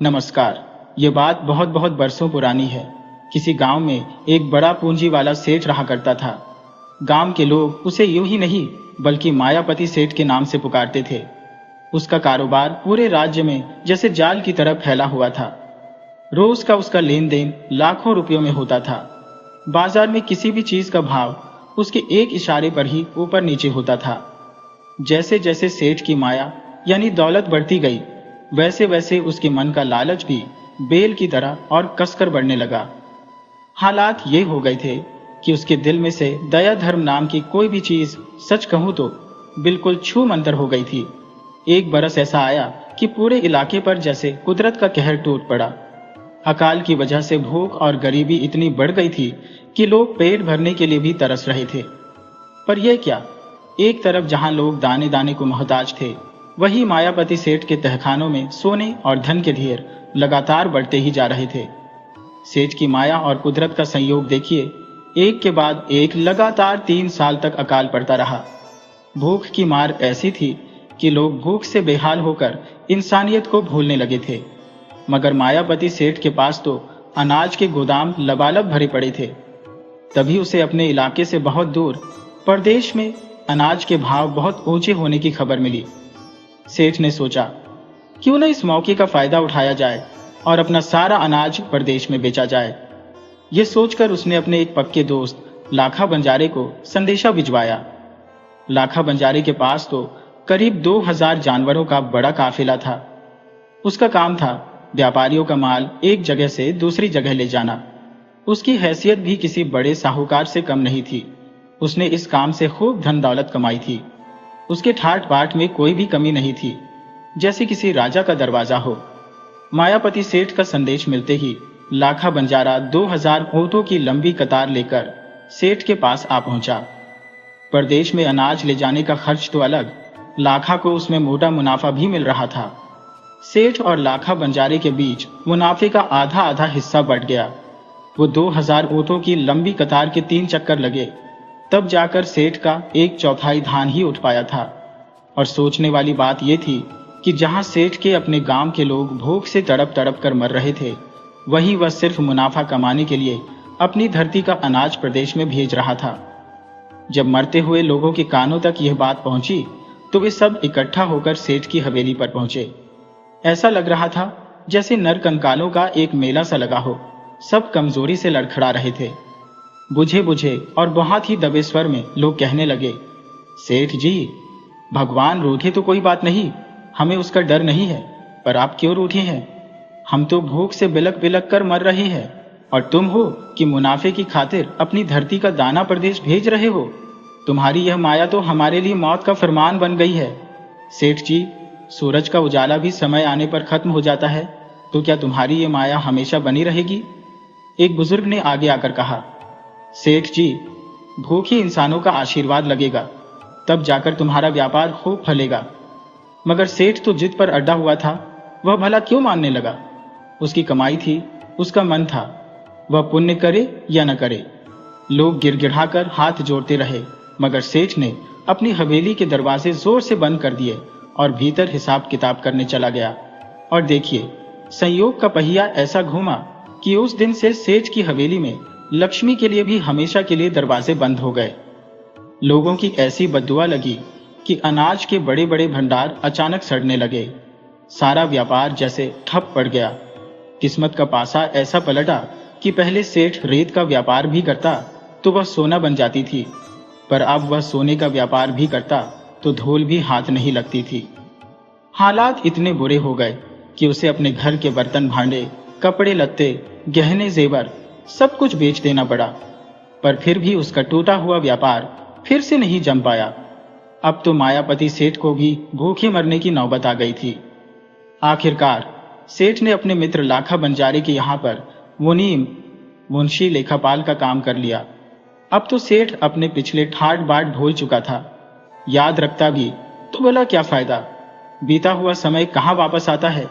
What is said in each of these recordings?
नमस्कार। ये बात बहुत बहुत बरसों पुरानी है। किसी गांव में एक बड़ा पूंजी वाला सेठ रहा करता था। गांव के लोग उसे यूं ही नहीं बल्कि मायापति सेठ के नाम से पुकारते थे। उसका कारोबार पूरे राज्य में जैसे जाल की तरह फैला हुआ था। रोज का उसका लेन देन लाखों रुपयों में होता था। बाजार में किसी भी चीज का भाव उसके एक इशारे पर ही ऊपर नीचे होता था। जैसे जैसे सेठ की माया यानी दौलत बढ़ती गई, वैसे वैसे उसके मन का लालच भी बेल की तरह और कसकर बढ़ने लगा। हालात ये हो गए थे कि उसके दिल में से दया धर्म नाम की कोई भी चीज, सच कहूं तो बिल्कुल छू मंतर हो गई थी। एक बरस ऐसा आया कि पूरे इलाके पर जैसे कुदरत का कहर टूट पड़ा। अकाल की वजह से भूख और गरीबी इतनी बढ़ गई थी कि लोग पेट भरने के लिए भी तरस रहे थे। पर यह क्या, एक तरफ जहां लोग दाने दाने को मोहताज थे, वही मायापति सेठ के तहखानों में सोने और धन के ढेर लगातार बढ़ते ही जा रहे थे। सेठ की माया और कुदरत का संयोग देखिए, एक के बाद एक लगातार 3 साल तक अकाल पड़ता रहा। भूख की मार ऐसी थी कि लोग भूख से बेहाल होकर इंसानियत को भूलने लगे थे। मगर मायापति सेठ के पास तो अनाज के गोदाम लबालब भरे पड़े थे। तभी उसे अपने इलाके से बहुत दूर परदेश में अनाज के भाव बहुत ऊंचे होने की खबर मिली। सेठ ने सोचा, क्यों न इस मौके का फायदा उठाया जाए और अपना सारा अनाज प्रदेश में बेचा जाए। यह सोचकर उसने अपने एक पक्के दोस्त लाखा बंजारे को संदेशा भिजवाया। लाखा बंजारे के पास तो करीब 2000 जानवरों का बड़ा काफिला था। उसका काम था व्यापारियों का माल एक जगह से दूसरी जगह ले जाना। उसकी हैसियत भी किसी बड़े साहूकार से कम नहीं थी। उसने इस काम से खूब धन दौलत कमाई थी। उसके ठाट बाट में कोई भी कमी नहीं थी, जैसे किसी राजा का दरवाजा हो। मायापति सेठ का संदेश मिलते ही लाखा बंजारा 2000 ऊंटों की लंबी कतार लेकर सेठ के पास आ पहुंचा। प्रदेश में अनाज ले जाने का खर्च तो अलग, लाखा को उसमें मोटा मुनाफा भी मिल रहा था। सेठ और लाखा बंजारे के बीच मुनाफे का आधा आधा हिस्सा बंट गया। वो 2000 ऊंटों की लंबी कतार के 3 चक्कर लगे, तब जाकर सेठ का 1/4 धान ही उठ पाया था। और सोचने वाली बात यह थी कि जहां सेठ के अपने गांव के लोग भूख से तड़प तड़प कर मर रहे थे, वहीं वह सिर्फ मुनाफा कमाने के लिए अपनी धरती का अनाज प्रदेश में भेज रहा था। जब मरते हुए लोगों के कानों तक यह बात पहुंची तो वे सब इकट्ठा होकर सेठ की हवेली पर पहुंचे। ऐसा लग रहा था जैसे नरकंकालों का एक मेला सा लगा हो। सब कमजोरी से लड़खड़ा रहे थे। बुझे बुझे और बहुत ही दबे स्वर में लोग कहने लगे, सेठ जी, भगवान रूठे तो कोई बात नहीं, हमें उसका डर नहीं है, पर आप क्यों रूठे हैं? हम तो भूख से बिलक बिलक कर मर रहे हैं और तुम हो कि मुनाफे की खातिर अपनी धरती का दाना प्रदेश भेज रहे हो। तुम्हारी यह माया तो हमारे लिए मौत का फरमान बन गई है। सेठ जी, सूरज का उजाला भी समय आने पर खत्म हो जाता है, तो क्या तुम्हारी ये माया हमेशा बनी रहेगी? एक बुजुर्ग ने आगे आकर कहा, सेठ जी, भूखे इंसानों का आशीर्वाद लगेगा, तब जाकर तुम्हारा व्यापार खूब फलेगा। मगर सेठ तो जिद पर अड्डा हुआ था, वह भला क्यों मानने लगा? उसकी कमाई थी, उसका मन था, वह पुण्य करे या न करे। लोग गिड़गिड़ाकर हाथ जोड़ते रहे, मगर सेठ ने अपनी हवेली के दरवाजे जोर से बंद कर दिए और भीतर हिसाब किताब करने चला गया। और देखिए, संयोग का पहिया ऐसा घूमा कि उस दिन से सेठ की हवेली में लक्ष्मी के लिए भी हमेशा के लिए दरवाजे बंद हो गए। लोगों की ऐसी बद्दुआ लगी कि अनाज के बड़े बड़े भंडार अचानक सड़ने लगे। सारा व्यापार जैसे ठप पड़ गया। किस्मत का पासा ऐसा पलटा कि पहले सेठ रेत का व्यापार भी करता तो वह सोना बन जाती थी, पर अब वह सोने का व्यापार भी करता तो धूल भी हाथ नहीं लगती थी। हालात इतने बुरे हो गए कि उसे अपने घर के बर्तन भांडे, कपड़े लत्ते, गहने जेवर सब कुछ बेच देना पड़ा। पर फिर भी उसका टूटा हुआ व्यापार फिर से नहीं जम पाया। अब तो मायापति सेठ को भी भूखे मरने की नौबत आ गई थी। आखिरकार सेठ ने अपने मित्र लाखा बंजारे के यहाँ पर मुनीम मुंशी लेखापाल का काम कर लिया। अब तो सेठ अपने पिछले ठाट बाट भूल चुका था। याद रखता भी तो बोला क्या फायदा, बीता हुआ समय कहाँ वापस आता है।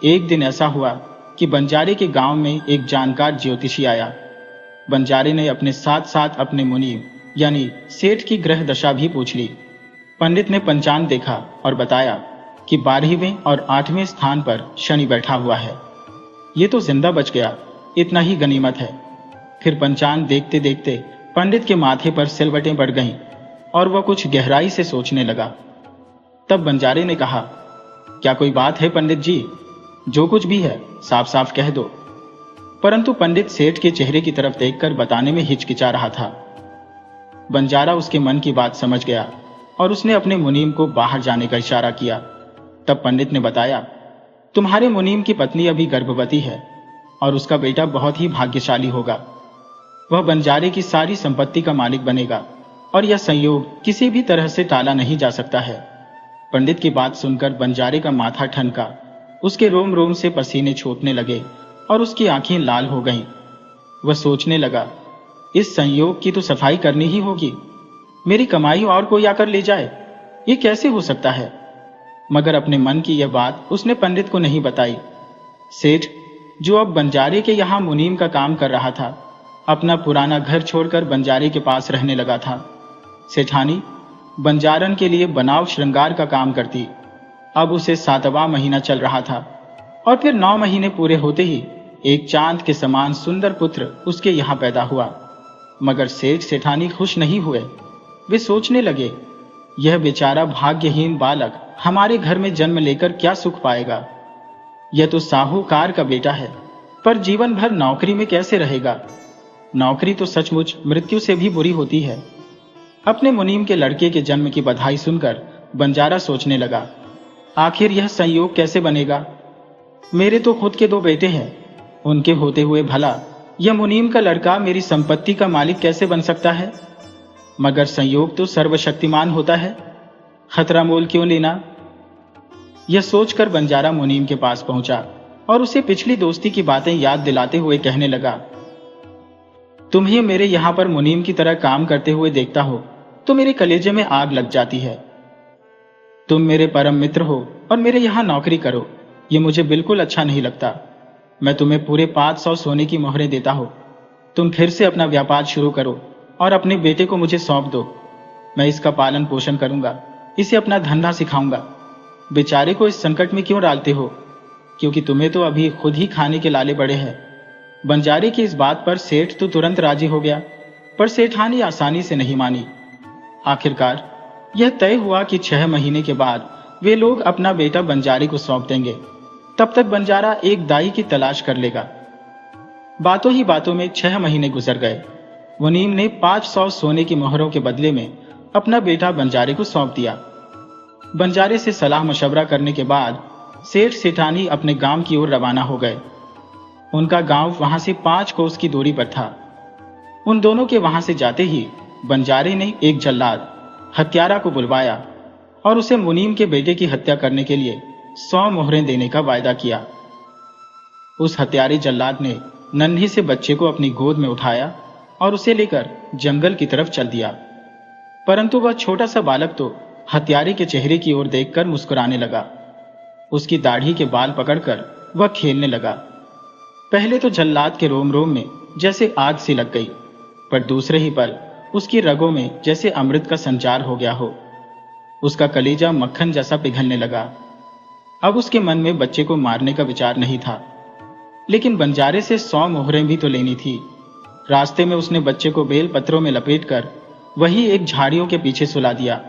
एक दिन ऐसा हुआ कि बंजारे के गांव में एक जानकार ज्योतिषी आया। बंजारे ने अपने साथ साथ अपने मुनीम यानी सेठ की ग्रह दशा भी पूछ ली। पंडित ने पंचांग देखा और बताया कि 12वें और 8वें स्थान पर शनि बैठा हुआ है। ये तो जिंदा बच गया, इतना ही गनीमत है। फिर पंचांग देखते देखते पंडित के माथे पर सिलवटें बढ़ गईं और वह कुछ गहराई से सोचने लगा। तब बंजारे ने कहा, क्या कोई बात है पंडित जी? जो कुछ भी है साफ साफ कह दो। परंतु पंडित सेठ के चेहरे की तरफ देखकर बताने में हिचकिचा रहा था। बंजारा उसके मन की बात समझ गया और उसने अपने मुनीम को बाहर जाने का इशारा किया। तब पंडित ने बताया, तुम्हारे मुनीम की पत्नी अभी गर्भवती है और उसका बेटा बहुत ही भाग्यशाली होगा। वह बंजारे की सारी संपत्ति का मालिक बनेगा और यह संयोग किसी भी तरह से टाला नहीं जा सकता है। पंडित की बात सुनकर बंजारे का माथा ठनका, उसके रोम रोम से पसीने छूटने लगे और उसकी आंखें लाल हो गईं। वह सोचने लगा, इस संयोग की तो सफाई करनी ही होगी। मेरी कमाई और कोई आकर ले जाए, ये कैसे हो सकता है? मगर अपने मन की यह बात उसने पंडित को नहीं बताई। सेठ, जो अब बंजारे के यहाँ मुनीम का काम कर रहा था, अपना पुराना घर छोड़कर बंजारे के पास रहने लगा था। सेठानी बंजारन के लिए बनाव श्रृंगार का काम करती। अब उसे 7वां महीना चल रहा था और फिर 9 महीने पूरे होते ही एक चांद के समान सुंदर पुत्र उसके यहाँ पैदा हुआ। मगर सेठ सेठानी खुश नहीं हुए। वे सोचने लगे, यह बेचारा भाग्यहीन बालक हमारे घर में जन्म लेकर क्या सुख पाएगा। यह तो साहूकार का बेटा है, पर जीवन भर नौकरी में कैसे रहेगा। नौकरी तो सचमुच मृत्यु से भी बुरी होती है। अपने मुनीम के लड़के के जन्म की बधाई सुनकर बंजारा सोचने लगा, आखिर यह संयोग कैसे बनेगा। मेरे तो खुद के 2 बेटे हैं, उनके होते हुए भला यह मुनीम का लड़का मेरी संपत्ति का मालिक कैसे बन सकता है। मगर संयोग तो सर्वशक्तिमान होता है, खतरा मोल क्यों लेना। यह सोचकर बंजारा मुनीम के पास पहुंचा और उसे पिछली दोस्ती की बातें याद दिलाते हुए कहने लगा, तुम्हें मेरे यहां पर मुनीम की तरह काम करते हुए देखता हो तो मेरे कलेजे में आग लग जाती है। तुम मेरे परम मित्र हो और मेरे यहां नौकरी करो, ये मुझे बिल्कुल अच्छा नहीं लगता। मैं तुम्हें पूरे 500 सोने की मोहरें देता हूं। तुम फिर से अपना व्यापार शुरू करो और अपने बेटे को मुझे सौंप दो। मैं इसका पालन पोषण करूंगा, इसे अपना धंधा सिखाऊंगा। बेचारे को इस संकट में क्यों डालते हो, क्योंकि तुम्हें तो अभी खुद ही खाने के लाले बड़े हैं। बंजारे की इस बात पर सेठ तो तुरंत राजी हो गया, पर सेठानी आसानी से नहीं मानी। आखिरकार यह तय हुआ कि 6 महीने के बाद वे लोग अपना बेटा बंजारे को सौंप देंगे। तब तक बंजारा एक दाई की तलाश कर लेगा। बातों ही बातों में 6 महीने गुजर गए। मुनीम ने 500 सोने की मोहरों के बदले में अपना बेटा बंजारे को सौंप दिया। बंजारे से सलाह मशवरा करने के बाद सेठ सेठानी अपने गांव की ओर रवाना हो गए। उनका गांव वहां से 5 कोस की दूरी पर था। उन दोनों के वहां से जाते ही बंजारे ने एक जल्लाद हत्यारा को बुलवाया और उसे मुनीम के बेटे की हत्या करने के लिए 100 मोहरें देने का वायदा किया। उस हत्यारे जल्लाद ने नन्हे से बच्चे को अपनी गोद में उठाया और उसे लेकर जंगल की तरफ चल दिया। परंतु वह छोटा सा बालक तो हत्यारे के चेहरे की ओर देखकर मुस्कुराने लगा। उसकी दाढ़ी के बाल पकड़कर वह खेलने लगा। पहले तो जल्लाद के रोम रोम में जैसे आग सी लग गई, पर दूसरे ही पल उसकी रगों में जैसे अमृत का संचार हो गया हो। उसका कलेजा मक्खन जैसा पिघलने लगा। अब उसके मन में बच्चे को मारने का विचार नहीं था, लेकिन बंजारे से 100 मोहरें भी तो लेनी थी। रास्ते में उसने बच्चे को बेल पत्रों में लपेटकर वही एक झाड़ियों के पीछे सुला दिया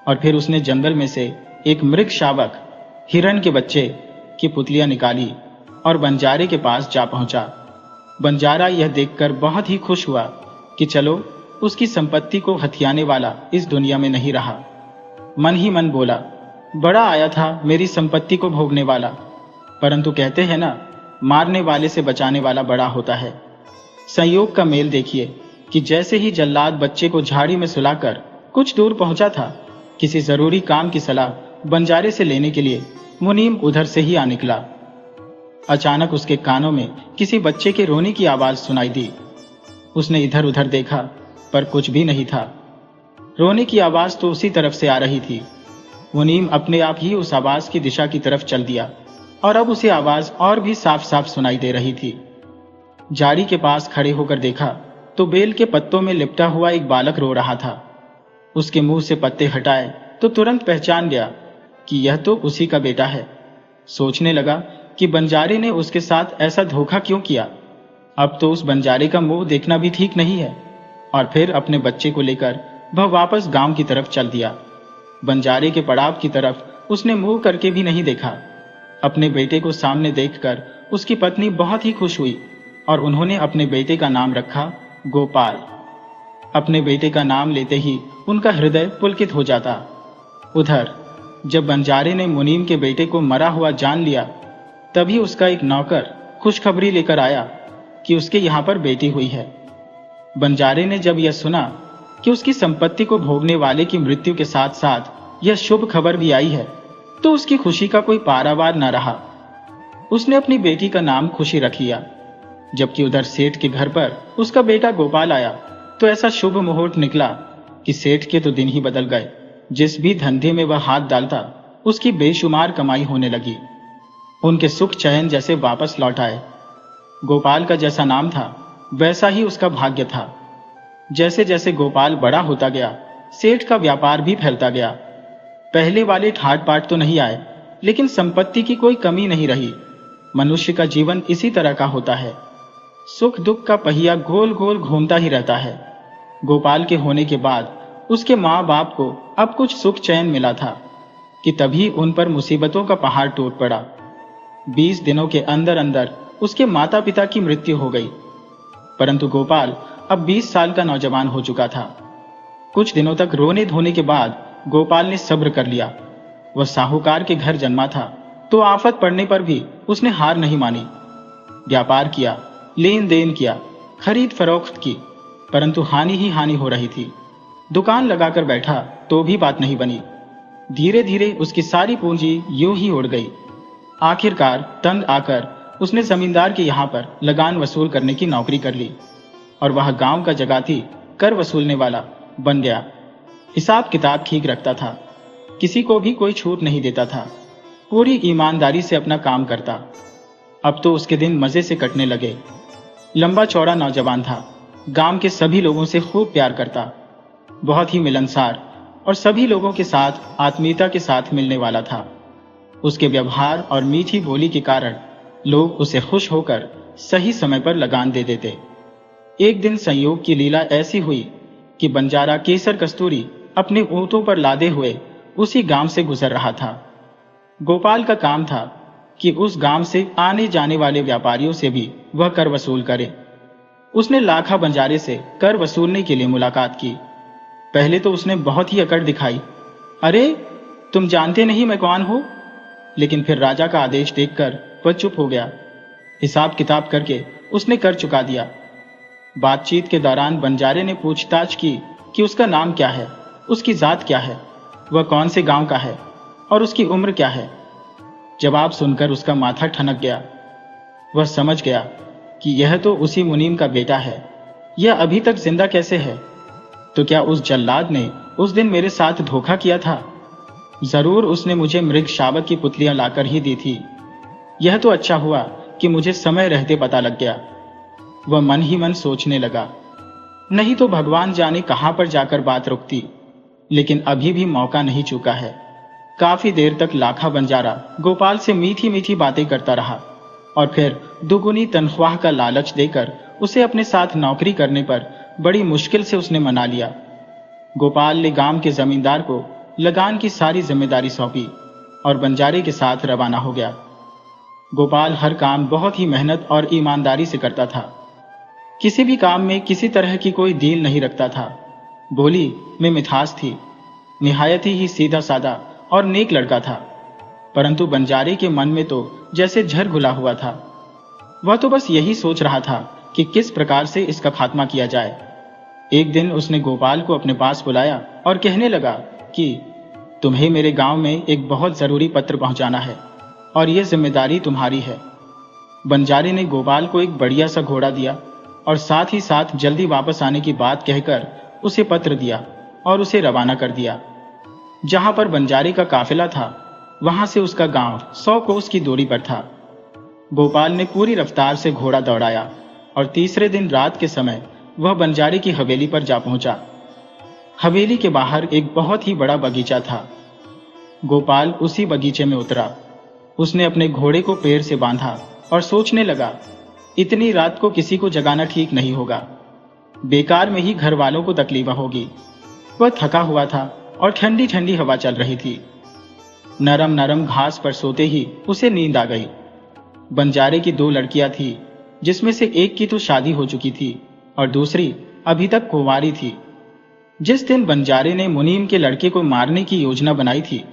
और फिर उसने जंगल में से एक मृग शावक हिरण के बच्चे की पुतलियां निकाली और बंजारे के पास जा पहुंचा। बंजारा यह देखकर बहुत ही खुश हुआ कि चलो उसकी संपत्ति को हथियाने वाला इस दुनिया में नहीं रहा। मन ही मन बोला, बड़ा आया था मेरी संपत्ति को भोगने वाला। परंतु कहते हैं ना, मारने वाले से बचाने वाला बड़ा होता है। संयोग का मेल देखिए कि जैसे ही जल्लाद बच्चे को झाड़ी में सुलाकर कुछ दूर पहुंचा था, किसी जरूरी काम की सलाह बंजारे से लेने के लिए मुनीम उधर से ही आ निकला। अचानक उसके कानों में किसी बच्चे के रोने की आवाज सुनाई दी। उसने इधर उधर देखा, पर कुछ भी नहीं था। रोने की आवाज तो उसी तरफ से आ रही थी। मुनीम अपने आप ही उस आवाज की दिशा की तरफ चल दिया और अब उसे आवाज और भी साफ साफ सुनाई दे रही थी। झाड़ी के पास खड़े होकर देखा तो बेल के पत्तों में लिपटा हुआ एक बालक रो रहा था। उसके मुंह से पत्ते हटाए तो तुरंत पहचान गया कि यह तो उसी का बेटा है। सोचने लगा कि बंजारे ने उसके साथ ऐसा धोखा क्यों किया। अब तो उस बंजारे का मुंह देखना भी ठीक नहीं है। और फिर अपने बच्चे को लेकर वह वापस गांव की तरफ चल दिया। बंजारे के पड़ाव की तरफ उसने मुंह करके भी नहीं देखा। अपने बेटे को सामने देखकर उसकी पत्नी बहुत ही खुश हुई और उन्होंने अपने बेटे का नाम रखा गोपाल। अपने बेटे का नाम लेते ही उनका हृदय पुलकित हो जाता। उधर जब बंजारे ने मुनीम के बेटे को मरा हुआ जान लिया, तभी उसका एक नौकर खुशखबरी लेकर आया कि उसके यहाँ पर बेटी हुई है। बंजारे ने जब यह सुना कि उसकी संपत्ति को भोगने वाले की मृत्यु के साथ साथ यह शुभ खबर भी आई है, तो उसकी खुशी का कोई पारावार न रहा। उसने अपनी बेटी का नाम खुशी रख लिया। जबकि उधर सेठ के घर पर उसका बेटा गोपाल आया तो ऐसा शुभ मुहूर्त निकला कि सेठ के तो दिन ही बदल गए। जिस भी धंधे में वह हाथ डालता उसकी बेशुमार कमाई होने लगी। उनके सुख चैन जैसे वापस लौट आए। गोपाल का जैसा नाम था वैसा ही उसका भाग्य था। जैसे जैसे गोपाल बड़ा होता गया, सेठ का व्यापार भी फैलता गया। पहले वाले ठाट बाट तो नहीं आए, लेकिन संपत्ति की कोई कमी नहीं रही। मनुष्य का जीवन इसी तरह का होता है। सुख दुख का पहिया गोल गोल घूमता ही रहता है। गोपाल के होने के बाद उसके माँ बाप को अब कुछ सुख चैन मिला था कि तभी उन पर मुसीबतों का पहाड़ टूट पड़ा। 20 दिनों के अंदर अंदर उसके माता पिता की मृत्यु हो गई। परंतु गोपाल अब 20 साल का नौजवान हो चुका था। कुछ दिनों तक रोने धोने के बाद गोपाल ने सब्र कर लिया। वह साहूकार के घर जन्मा था, तो आफत पड़ने पर भी उसने हार नहीं मानी। व्यापार किया, लेन देन किया, खरीद फरोख्त की, परंतु हानि ही हानि हो रही थी। दुकान लगाकर बैठा तो भी बात नहीं बनी। धीरे धीरे उसकी सारी पूंजी यूं ही उड़ गई। आखिरकार तंग आकर उसने जमींदार के यहाँ पर लगान वसूल करने की नौकरी कर ली और वह गांव का जगाती कर वसूलने वाला बन गया। हिसाब किताब ठीक रखता था, किसी को भी कोई छूट नहीं देता था, पूरी ईमानदारी से अपना काम करता। अब तो उसके दिन मजे से कटने लगे। लंबा चौड़ा नौजवान था, गांव के सभी लोगों से खूब प्यार करता, बहुत ही मिलनसार और सभी लोगों के साथ आत्मीयता के साथ मिलने वाला था। उसके व्यवहार और मीठी बोली के कारण लोग उसे खुश होकर सही समय पर लगान दे देते। एक दिन संयोग की लीला ऐसी हुई कि बंजारा केसर कस्तूरी अपने ऊंटों पर लादे हुए उसी गांव से गुजर रहा था। गोपाल का काम था कि उस गांव से आने जाने वाले व्यापारियों से भी वह कर वसूल करे। उसने लाखा बंजारे से कर वसूलने के लिए मुलाकात की। पहले तो उसने बहुत ही अकड़ दिखाई, अरे तुम जानते नहीं मैं कौन हूं। लेकिन फिर राजा का आदेश देखकर वह चुप हो गया। हिसाब किताब करके उसने कर चुका दिया। बातचीत के दौरान बंजारे ने पूछताछ की कि उसका नाम क्या है, उसकी जात क्या है, वह कौन से गांव का है और उसकी उम्र क्या है। जवाब सुनकर उसका माथा ठनक गया। वह समझ गया कि यह तो उसी मुनीम का बेटा है। यह अभी तक जिंदा कैसे है? तो क्या उस जल्लाद ने उस दिन मेरे साथ धोखा किया था? जरूर उसने मुझे मृग शावक की पुतलियां लाकर ही दी थी। यह तो अच्छा हुआ कि मुझे समय रहते पता लग गया। वह मन ही मन सोचने लगा, नहीं तो भगवान जाने कहां पर जाकर बात रुकती। लेकिन अभी भी मौका नहीं चूका है। काफी देर तक लाखा बंजारा गोपाल से मीठी मीठी बातें करता रहा और फिर दुगुनी तनख्वाह का लालच देकर उसे अपने साथ नौकरी करने पर बड़ी मुश्किल से उसने मना लिया। गोपाल ने गांव के जमींदार को लगान की सारी जिम्मेदारी सौंपी और बंजारे के साथ रवाना हो गया। गोपाल हर काम बहुत ही मेहनत और ईमानदारी से करता था। किसी भी काम में किसी तरह की कोई डील नहीं रखता था। बोली में मिठास थी। निहायत ही सीधा साधा और नेक लड़का था। परंतु बंजारे के मन में तो जैसे झर घुला हुआ था। वह तो बस यही सोच रहा था कि किस प्रकार से इसका खात्मा किया जाए। एक दिन उसने गोपाल को अपने पास बुलाया और कहने लगा कि तुम्हें मेरे गांव में एक बहुत जरूरी पत्र पहुंचाना है और यह जिम्मेदारी तुम्हारी है। बंजारे ने गोपाल को एक बढ़िया सा घोड़ा दिया और साथ ही साथ जल्दी वापस आने की बात कहकर उसे पत्र दिया और उसे रवाना कर दिया। जहां पर बंजारे का काफिला था वहां से उसका गांव 100 कोस की दूरी पर था। गोपाल ने पूरी रफ्तार से घोड़ा दौड़ाया और तीसरे दिन रात के समय वह बंजारे की हवेली पर जा पहुंचा। हवेली के बाहर एक बहुत ही बड़ा बगीचा था। गोपाल उसी बगीचे में उतरा। उसने अपने घोड़े को पेड़ से बांधा और सोचने लगा, इतनी रात को किसी को जगाना ठीक नहीं होगा, बेकार में ही घर वालों को तकलीफ होगी। वह थका हुआ था और ठंडी ठंडी हवा चल रही थी। नरम नरम घास पर सोते ही उसे नींद आ गई। बंजारे की 2 लड़कियां थी, जिसमें से एक की तो शादी हो चुकी थी और दूसरी अभी तक कुंवारी थी। जिस दिन बंजारे ने मुनीम के लड़के को मारने की योजना बनाई थी,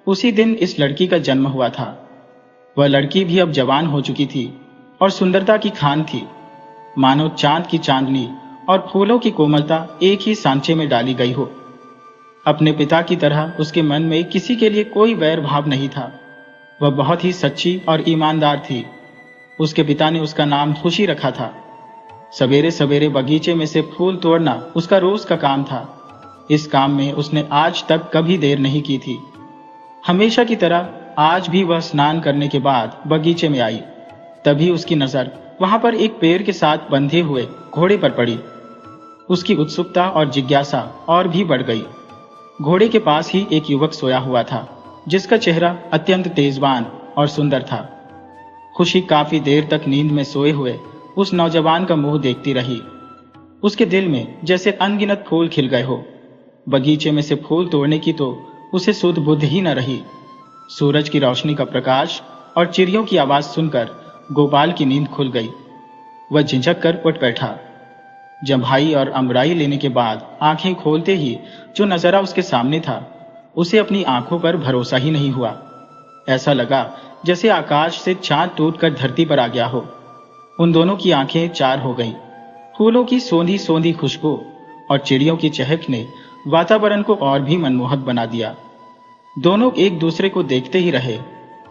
उसी दिन इस लड़की का जन्म हुआ था। वह लड़की भी अब जवान हो चुकी थी और सुंदरता की खान थी, मानो चांद की चांदनी और फूलों की कोमलता एक ही सांचे में डाली गई हो। अपने पिता की तरह उसके मन में किसी के लिए कोई वैर भाव नहीं था। वह बहुत ही सच्ची और ईमानदार थी। उसके पिता ने उसका नाम खुशी रखा था। सवेरे सवेरे बगीचे में से फूल तोड़ना उसका रोज का काम था। इस काम में उसने आज तक कभी देर नहीं की थी। हमेशा की तरह आज भी वह स्नान करने के बाद बगीचे में आई। तभी उसकी नजर वहां पर एक पेड़ के साथ बंधे हुए घोड़े पर पड़ी। उसकी उत्सुकता और जिज्ञासा और भी बढ़ गई। घोड़े के पास ही एक युवक सोया हुआ था, जिसका चेहरा अत्यंत तेजवान और सुंदर था। खुशी काफी देर तक नींद में सोए हुए उस नौजवान का मुंह देखती रही। उसके दिल में जैसे अनगिनत फूल खिल गए हो। बगीचे में से फूल तोड़ने की तो उसे सुध बुद्ध ही न रही। सूरज की रोशनी का प्रकाश और चिड़ियों की आवाज सुनकर गोपाल की नींद खुल गई। वह झिझक कर उठ बैठा। जम्भाई और अमराई लेने के बाद आंखें खोलते ही जो नजारा उसके सामने था, उसे अपनी आंखों पर भरोसा ही नहीं हुआ। ऐसा लगा जैसे आकाश से चांद टूटकर धरती पर आ गया हो। उन दोनों की आंखें चार हो गईं। फूलों की सोंधी सोंधी खुशबू और चिड़ियों की चहक ने वातावरण को और भी मनमोहक बना दिया। दोनों एक दूसरे को देखते ही रहे,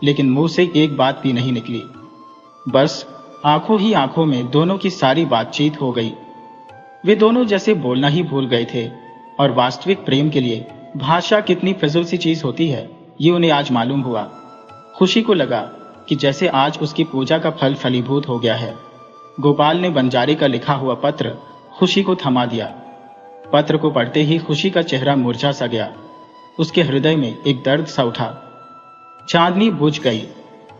लेकिन मुंह से एक बात भी नहीं निकली। बस आंखों ही आंखों में दोनों की सारी बातचीत हो गई। वे दोनों जैसे बोलना ही भूल गए थे और वास्तविक प्रेम के लिए भाषा कितनी फिजूल सी चीज होती है, ये उन्हें आज मालूम हुआ। खुशी को लगा कि जैसे आज उसकी पूजा का फल फलीभूत हो गया है। गोपाल ने बंजारे का लिखा हुआ पत्र खुशी को थमा दिया। पत्र को पढ़ते ही खुशी का चेहरा मुरझा सा गया। उसके हृदय में एक दर्द सा उठा। चांदनी बुझ गई,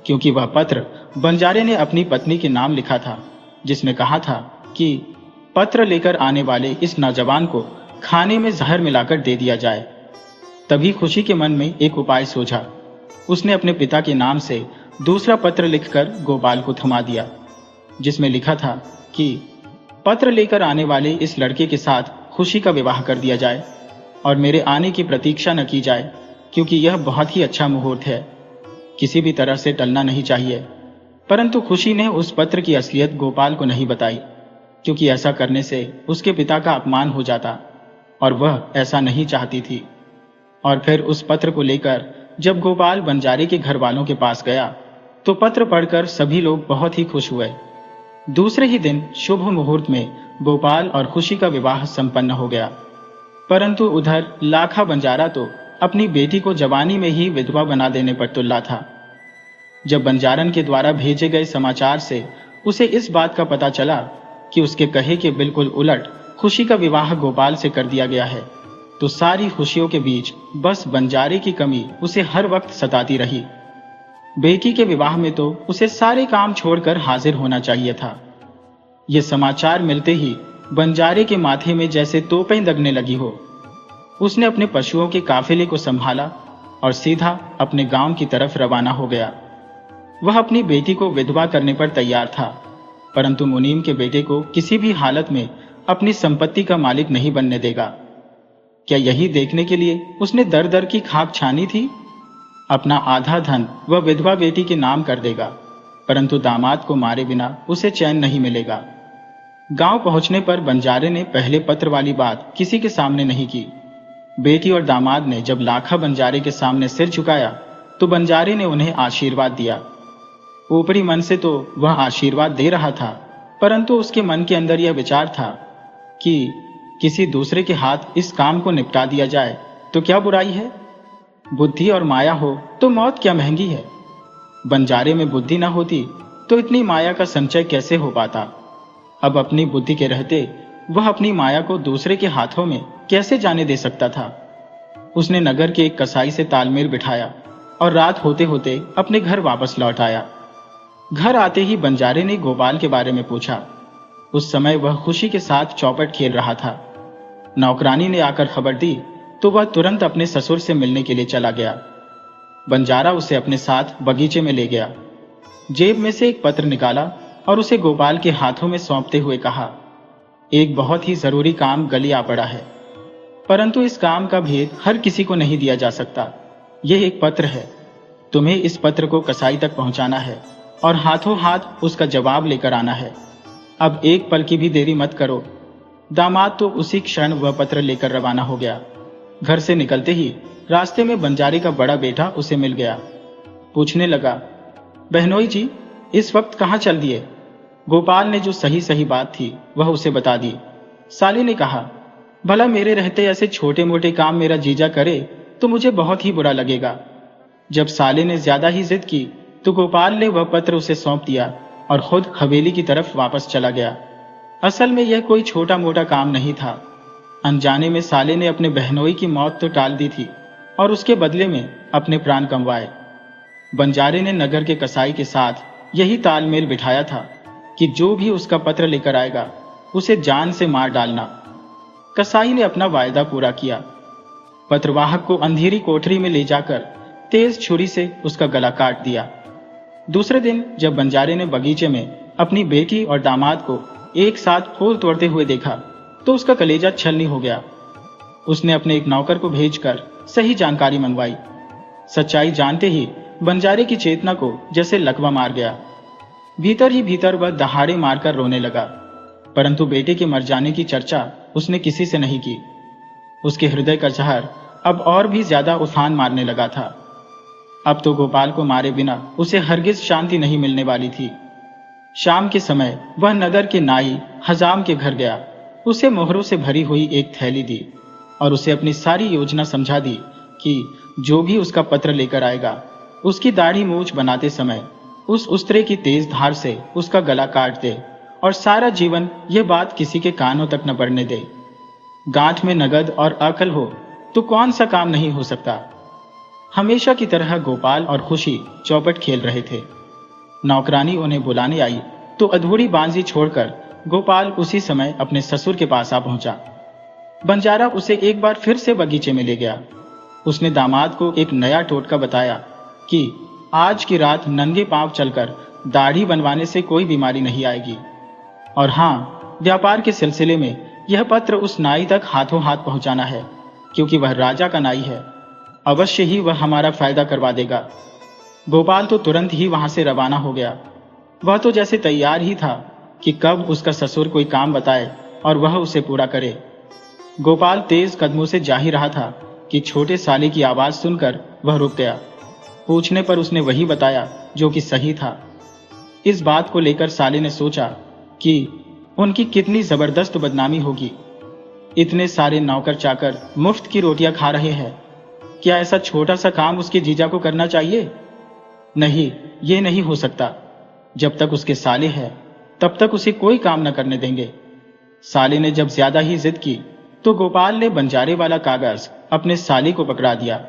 क्योंकि वह पत्र बंजारे ने अपनी पत्नी के नाम लिखा था, जिसमें कहा था कि पत्र लेकर आने वाले इस नौजवान को खाने में जहर मिलाकर दे दिया जाए। तभी खुशी के मन में एक उपाय सूझा। उसने अपने पिता के नाम से दूसरा पत्र लिखकर गोपाल को थमा दिया, जिसमें लिखा था कि पत्र लेकर आने वाले इस लड़के के साथ खुशी का विवाह कर दिया जाए और मेरे आने की प्रतीक्षा न की जाए, क्योंकि यह बहुत ही अच्छा मुहूर्त है। किसी भी तरह से टलना नहीं चाहिए। परंतु खुशी ने उस पत्र की असलियत गोपाल को नहीं बताई, क्योंकि ऐसा करने से उसके पिता का अपमान हो जाता और वह ऐसा नहीं चाहती थी। और फिर उस पत्र को लेकर जब गोपाल बंजारे के घर वालों के पास गया, तो पत्र पढ़कर सभी लोग बहुत ही खुश हुए। दूसरे ही दिन शुभ मुहूर्त में गोपाल और खुशी का विवाह संपन्न हो गया। परंतु उधर लाखा बंजारा तो अपनी बेटी को जवानी में ही विधवा बना देने पर तुल्ला था। जब बंजारन के द्वारा भेजे गए समाचार से उसे इस बात का पता चला कि उसके कहे के बिल्कुल उलट खुशी का विवाह गोपाल से कर दिया गया है, तो सारी खुशियों के बीच बस बंजारे की कमी उसे हर वक्त सताती रही। बेटी के विवाह में तो उसे सारे काम छोड़कर हाजिर होना चाहिए था। यह समाचार मिलते ही बंजारे के माथे में जैसे तोपें दगने लगी हो। उसने अपने पशुओं के काफिले को संभाला और सीधा अपने गांव की तरफ रवाना हो गया। वह अपनी बेटी को विधवा करने पर तैयार था, परंतु मुनीम के बेटे को किसी भी हालत में अपनी संपत्ति का मालिक नहीं बनने देगा। क्या यही देखने के लिए उसने दर दर की खाक छानी थी? अपना आधा धन वह विधवा बेटी के नाम कर देगा, परंतु दामाद को मारे बिना उसे चैन नहीं मिलेगा। गांव पहुंचने पर बंजारे ने पहले पत्र वाली बात किसी के सामने नहीं की। बेटी और दामाद ने जब लाखा बंजारे के सामने सिर झुकाया, तो बंजारे ने उन्हें आशीर्वाद दिया। ऊपरी मन से तो वह आशीर्वाद दे रहा था, परंतु उसके मन के अंदर यह विचार था कि किसी दूसरे के हाथ इस काम को निपटा दिया जाए तो क्या बुराई है। बुद्धि और माया हो तो मौत क्या महंगी है। बंजारे में बुद्धि न होती तो इतनी माया का संचय कैसे हो पाता। अब अपनी बुद्धि के रहते वह अपनी माया को दूसरे के हाथों में कैसे जाने दे सकता था। उसने नगर के एक कसाई से तालमेल बिठाया और रात होते होते अपने घर वापस लौट आया। घर आते ही बंजारे ने गोपाल के बारे में पूछा। उस समय वह खुशी के साथ चौपट खेल रहा था। नौकरानी ने आकर खबर दी तो वह तुरंत अपने ससुर से मिलने के लिए चला गया। बंजारा उसे अपने साथ बगीचे में ले गया। जेब में से एक पत्र निकाला और उसे गोपाल के हाथों में सौंपते हुए कहा, एक बहुत ही जरूरी काम गली आ पड़ा है, परंतु इस काम का भेद हर किसी को नहीं दिया जा सकता। यह एक पत्र है, तुम्हें इस पत्र को कसाई तक पहुंचाना है और हाथों हाथ उसका जवाब लेकर आना है। अब एक पल की भी देरी मत करो। दामाद तो उसी क्षण वह पत्र लेकर रवाना हो गया। घर से निकलते ही रास्ते में बंजारे का बड़ा बेटा उसे मिल गया। पूछने लगा, बहनोई जी, इस वक्त कहाँ चल दिए? गोपाल ने जो सही सही बात थी वह उसे बता दी। साली ने कहा, भला मेरे रहते ऐसे छोटे मोटे काम मेरा जीजा करे तो मुझे बहुत ही बुरा लगेगा। जब साले ने ज्यादा ही जिद की तो गोपाल ने वह पत्र उसे सौंप दिया और खुद हवेली की तरफ वापस चला गया। असल में यह कोई छोटा मोटा काम नहीं था। अनजाने में साले ने अपने बहनोई की मौत तो टाल दी थी और उसके बदले में अपने प्राण कमवाए। बंजारे ने नगर के कसाई के साथ यही तालमेल बिठाया था कि जो भी उसका पत्र लेकर आएगा उसे जान से मार डालना। कसाई ने अपना वायदा पूरा किया। पत्रवाहक को अंधेरी कोठरी में ले जाकर तेज छुरी से उसका गला काट दिया। दूसरे दिन जब बंजारे ने बगीचे में अपनी बेटी और दामाद को एक साथ फूल तोड़ते हुए देखा तो उसका कलेजा छलनी हो गया। उसने अपने एक नौकर को भेजकर सही जानकारी मंगवाई। सच्चाई जानते ही बंजारे की चेतना को जैसे लकवा मार गया। भीतर ही भीतर वह दहाड़े मारकर रोने लगा, परंतु बेटे के मर जाने की चर्चा उसने किसी से नहीं की। उसके हृदय का जहर अब और भी ज्यादा उफान मारने लगा था। अब तो गोपाल को मारे बिना उसे हरगिज शांति नहीं मिलने वाली थी। शाम के समय वह नगर के नाई हजाम के घर गया। उसे मोहरों से भरी हुई एक थैली दी और उसे अपनी सारी योजना समझा दी कि जो भी उसका पत्र लेकर आएगा उसकी दाढ़ी मूछ बनाते समय उस उस्तरे की तेज धार से उसका गला काट दे और सारा जीवन यह बात किसी के कानों तक न पड़ने दे। गांठ में नगद और अकल हो तो कौन सा काम नहीं हो सकता। हमेशा की तरह गोपाल और खुशी चौपट खेल रहे थे। नौकरानी उन्हें बुलाने आई तो अधूरी बांजी छोड़कर गोपाल उसी समय अपने ससुर के पास आ पहुंचा। बंजारा उसे एक बार फिर से बगीचे में ले गया। उसने दामाद को एक नया टोटका बताया कि आज की रात नंगे पांव चलकर दाढ़ी बनवाने से कोई बीमारी नहीं आएगी। और हाँ, व्यापार के सिलसिले में यह पत्र उस नाई तक हाथों हाथ पहुंचाना है, क्योंकि वह राजा का नाई है। अवश्य ही वह हमारा फायदा करवा देगा। गोपाल तो तुरंत ही वहां से रवाना हो गया। वह तो जैसे तैयार ही था कि कब उसका ससुर कोई काम बताए और वह उसे पूरा करे। गोपाल तेज कदमों से जा ही रहा था कि छोटे साले की आवाज सुनकर वह रुक गया। पूछने पर उसने वही बताया जो कि सही था। इस बात को लेकर साले ने सोचा कि उनकी कितनी जबरदस्त बदनामी होगी। इतने सारे नौकर चाकर मुफ्त की रोटियां खा रहे हैं, क्या ऐसा छोटा सा काम उसके जीजा को करना चाहिए? नहीं, ये नहीं हो सकता। जब तक उसके साले हैं तब तक उसे कोई काम न करने देंगे। साले ने जब ज्यादा ही जिद की तो गोपाल ने बंजारे वाला कागज अपने साले को पकड़ा दिया।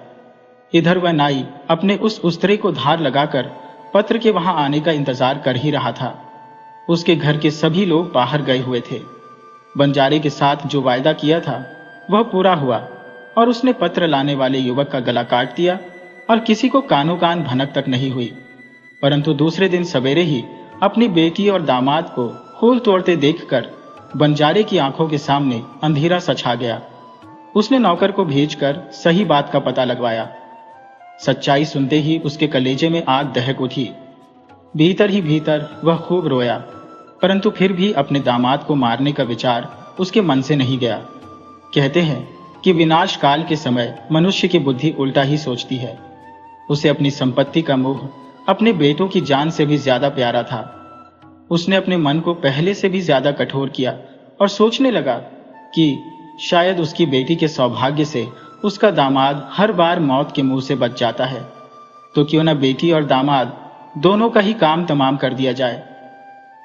इधर वह नाई अपने उस उस्तरे को धार लगाकर पत्र के वहां आने का इंतजार कर ही रहा था। उसके घर के सभी लोग बाहर गए हुए थे। बंजारे के साथ जो वायदा किया था वह पूरा हुआ और उसने पत्र लाने वाले युवक का गला काट दिया और किसी को कानो कान भनक तक नहीं हुई। परंतु दूसरे दिन सवेरे ही अपनी बेटी और दामाद को फूल तोड़ते देखकर बंजारे की आंखों के सामने अंधेरा सा छा गया। उसने नौकर को भेजकर सही बात का पता लगवाया। सच्चाई सुनते ही उसके कलेजे में आग दहक उठी। भीतर ही भीतर वह खूब रोया, परंतु फिर भी अपने दामाद को मारने का विचार उसके मन से नहीं गया। कहते हैं कि विनाश काल के समय मनुष्य की बुद्धि उल्टा ही सोचती है। उसे अपनी संपत्ति का मोह अपने बेटों की जान से भी ज्यादा प्यारा था। उसने अपने मन को पहले से भी ज्यादा कठोर किया और सोचने लगा कि शायद उसकी बेटी के सौभाग्य से उसका दामाद हर बार मौत के मुंह से बच जाता है, तो क्यों न बेटी और दामाद दोनों का ही काम तमाम कर दिया जाए।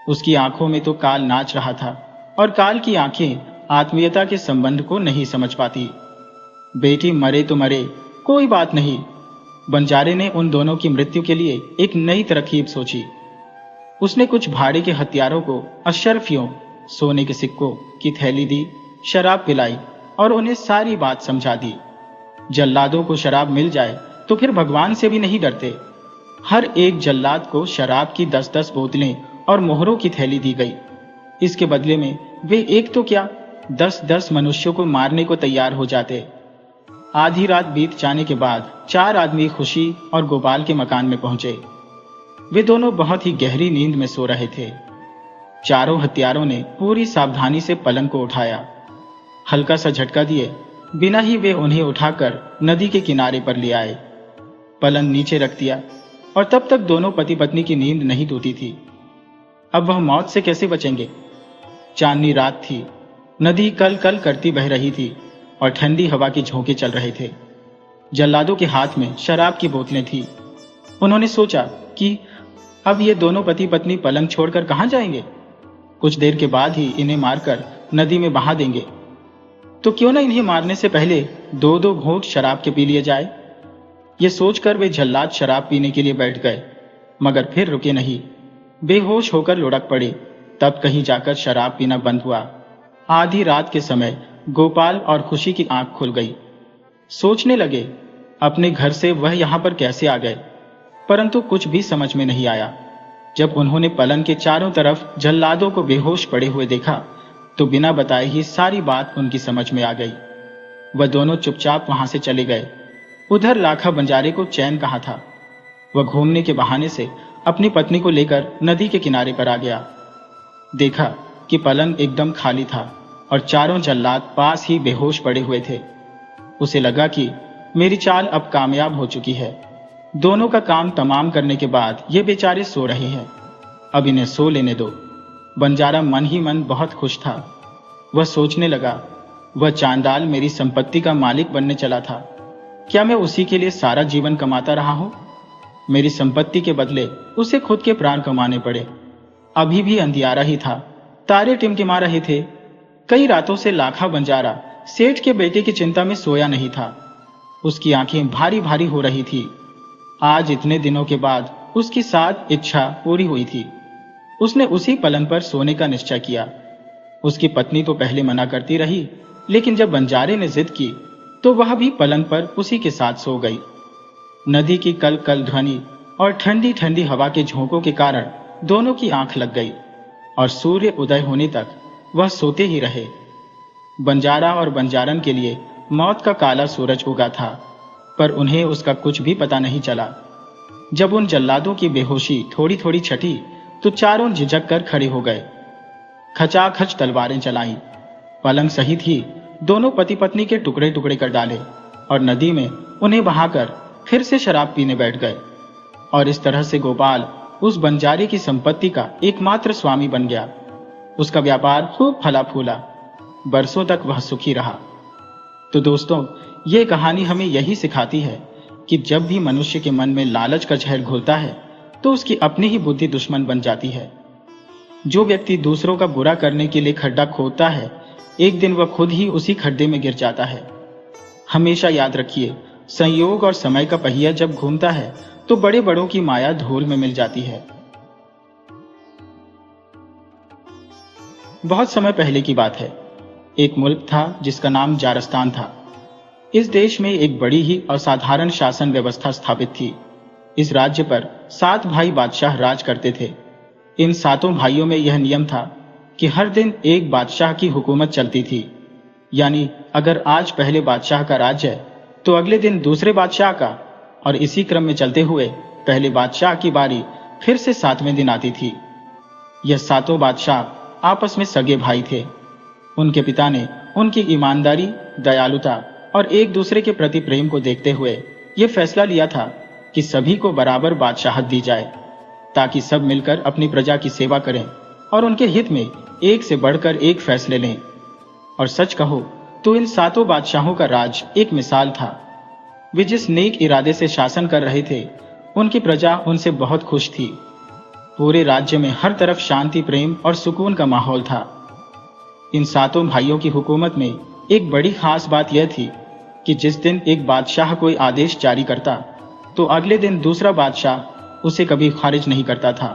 उसकी आंखों में तो काल नाच रहा था और काल की आंखें आत्मीयता के संबंध को नहीं समझ पाती। बेटी मरे तो मरे, कोई बात नहीं। बंजारे ने उन दोनों की मृत्यु के लिए एक नई तरकीब सोची। उसने कुछ भाड़े के हथियारों को अशर्फियों, सोने के सिक्कों की थैली दी, शराब पिलाई और उन्हें सारी बात समझा दी। जल्लादों को शराब मिल जाए तो फिर भगवान से भी नहीं डरते। हर एक जल्लाद को शराब की 10-10 बोतलें और मोहरों की थैली दी गई। इसके बदले में वे एक तो क्या 10-10 मनुष्यों को मारने को तैयार हो जाते। आधी रात बीत जाने के बाद 4 आदमी खुशी और गोपाल के मकान में पहुंचे। वे दोनों बहुत ही गहरी नींद में सो रहे थे। चारों हत्यारों ने पूरी सावधानी से पलंग को उठाया। हल्का सा झटका दिए बिना ही वे उन्हें उठाकर नदी के किनारे पर ले आए। पलंग नीचे रख दिया और तब तक दोनों पति पत्नी की नींद नहीं टूटी थी। अब वह मौत से कैसे बचेंगे? चांदनी रात थी, नदी कल कल करती बह रही थी और ठंडी हवा के झोंके चल रहे थे। जल्लादों के हाथ में शराब की बोतलें थी। उन्होंने सोचा कि अब ये दोनों पति पत्नी पलंग छोड़कर कहां जाएंगे? कुछ देर के बाद ही इन्हें मारकर नदी में बहा देंगे। तो क्यों ना इन्हें मारने से पहले 2-2 घूंट शराब के पी लिए जाए। ये सोचकर वे जल्लाद शराब पीने के लिए बैठ गए, मगर फिर रुके नहीं। बेहोश होकर लुढ़क पड़े। तब कहीं जाकर शराब पीना बंद हुआ। आधी रात के समय गोपाल और खुशी की आंख खुल गई। सोचने लगे अपने घर से वह यहां पर कैसे आ गए, परंतु कुछ भी समझ में नहीं आया। जब उन्होंने पलंग के चारों तरफ जल्लादों को बेहोश पड़े हुए देखा तो बिना बताए ही सारी बात उनकी समझ में आ गई। वह दोनों चुपचाप वहां से चले गए। उधर लाखा बंजारे को चैन कहाँ था। वह घूमने के बहाने से अपनी पत्नी को लेकर नदी के किनारे पर आ गया। देखा कि पलंग एकदम खाली था और चारों जल्लाद पास ही बेहोश पड़े हुए थे। उसे लगा कि मेरी चाल अब कामयाब हो चुकी है। दोनों का काम तमाम करने के बाद ये बेचारे सो रहे हैं, अब इन्हें सो लेने दो। बंजारा मन ही मन बहुत खुश था। वह सोचने लगा, वह चांडाल मेरी संपत्ति का मालिक बनने चला था। क्या मैं उसी के लिए सारा जीवन कमाता रहा हूं? मेरी संपत्ति के बदले उसे खुद के प्राण कमाने पड़े। अभी भी अंधियारा ही था, तारे टिमटिमा रहे थे। कई रातों से लाखा बंजारा सेठ के बेटे की चिंता में सोया नहीं था। उसकी आंखें भारी भारी हो रही थी। आज इतने दिनों के बाद उसकी सात इच्छा पूरी हुई थी। उसने उसी पलंग पर सोने का निश्चय किया। उसकी पत्नी तो पहले मना करती रही, लेकिन जब बंजारे ने जिद की तो वह भी पलंग पर उसी के साथ सो गई। नदी की कल कल ध्वनि और ठंडी ठंडी हवा के झोंकों के कारण दोनों की आंख लग गई और सूर्य उदय होने तक वह सोते ही रहे। बंजारा और बंजारन के लिए मौत का काला सूरज उगा था, पर उन्हें उसका कुछ भी पता नहीं चला। जब उन जल्लादों की बेहोशी थोड़ी थोड़ी छटी तो चारों झिझक कर खड़े हो गए। खचाखच तलवारें चलाई। पलंग सहित ही दोनों पति पत्नी के टुकड़े टुकड़े कर डाले और नदी में उन्हें बहाकर फिर से शराब पीने बैठ गए। और इस तरह से गोपाल उस बंजारे की संपत्ति का एकमात्र स्वामी बन गया। उसका व्यापार खूब फला फूला। बरसों तक वह सुखी रहा। तो दोस्तों, ये कहानी हमें यही सिखाती है कि जब भी मनुष्य के मन में लालच का जहर घुलता है तो उसकी अपनी ही बुद्धि दुश्मन बन जाती है। जो व्यक्ति दूसरों का बुरा करने के लिए खड्डा खोदता है, एक दिन वह खुद ही उसी खड्डे में गिर जाता है। हमेशा याद रखिए, संयोग और समय का पहिया जब घूमता है तो बड़े बड़ों की माया धूल में मिल जाती है। बहुत समय पहले की बात है। एक मुल्क था जिसका नाम जारस्तान था। इस देश में एक बड़ी ही असाधारण शासन व्यवस्था स्थापित थी। इस राज्य पर 7 भाई बादशाह राज करते थे। इन 7 भाइयों में यह नियम था कि हर दिन एक बादशाह की हुकूमत चलती थी। यानी अगर आज पहले बादशाह का राज्य है तो अगले दिन दूसरे बादशाह का, और इसी क्रम में चलते हुए पहले बादशाह की बारी फिर से 7वें दिन आती थी। यह 7 बादशाह आपस में सगे भाई थे। उनके पिता ने उनकी ईमानदारी, दयालुता और एक दूसरे के प्रति प्रेम को देखते हुए यह फैसला लिया था कि सभी को बराबर बादशाहत दी जाए, ताकि सब मिलकर अपनी प्रजा की सेवा करें और उनके हित में एक से बढ़कर एक फैसले लें। और सच कहो तो इन 7 बादशाहों का राज एक मिसाल था। वे जिस नेक इरादे से शासन कर रहे थे, उनकी प्रजा उनसे बहुत खुश थी। पूरे राज्य में हर तरफ शांति, प्रेम और सुकून का माहौल था। इन 7 भाइयों की हुकूमत में एक बड़ी खास बात यह थी कि जिस दिन एक बादशाह कोई आदेश जारी करता तो अगले दिन दूसरा बादशाह उसे कभी खारिज नहीं करता था।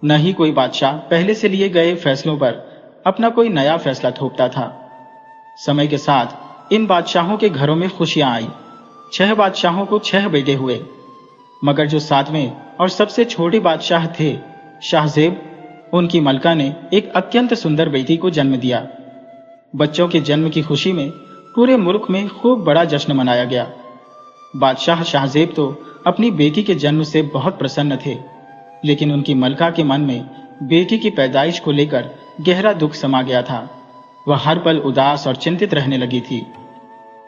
न ही कोई बादशाह पहले से लिए गए फैसलों पर अपना कोई नया फैसला थोपता था। समय के साथ इन बादशाहों के घरों में खुशियां आई। 6 बादशाहों को 6 बेटे हुए, मगर जो 7वें और सबसे छोटे बादशाह थे शाहजेब, उनकी मलका ने एक अत्यंत सुंदर बेटी को जन्म दिया। बच्चों के जन्म की खुशी में पूरे मुल्क में खूब बड़ा जश्न मनाया गया। बादशाह शाहजेब तो अपनी बेटी के जन्म से बहुत प्रसन्न थे, लेकिन उनकी मलका के मन में बेटी की पैदाइश को लेकर गहरा दुख समा गया था। वह हर पल उदास और चिंतित रहने लगी थी।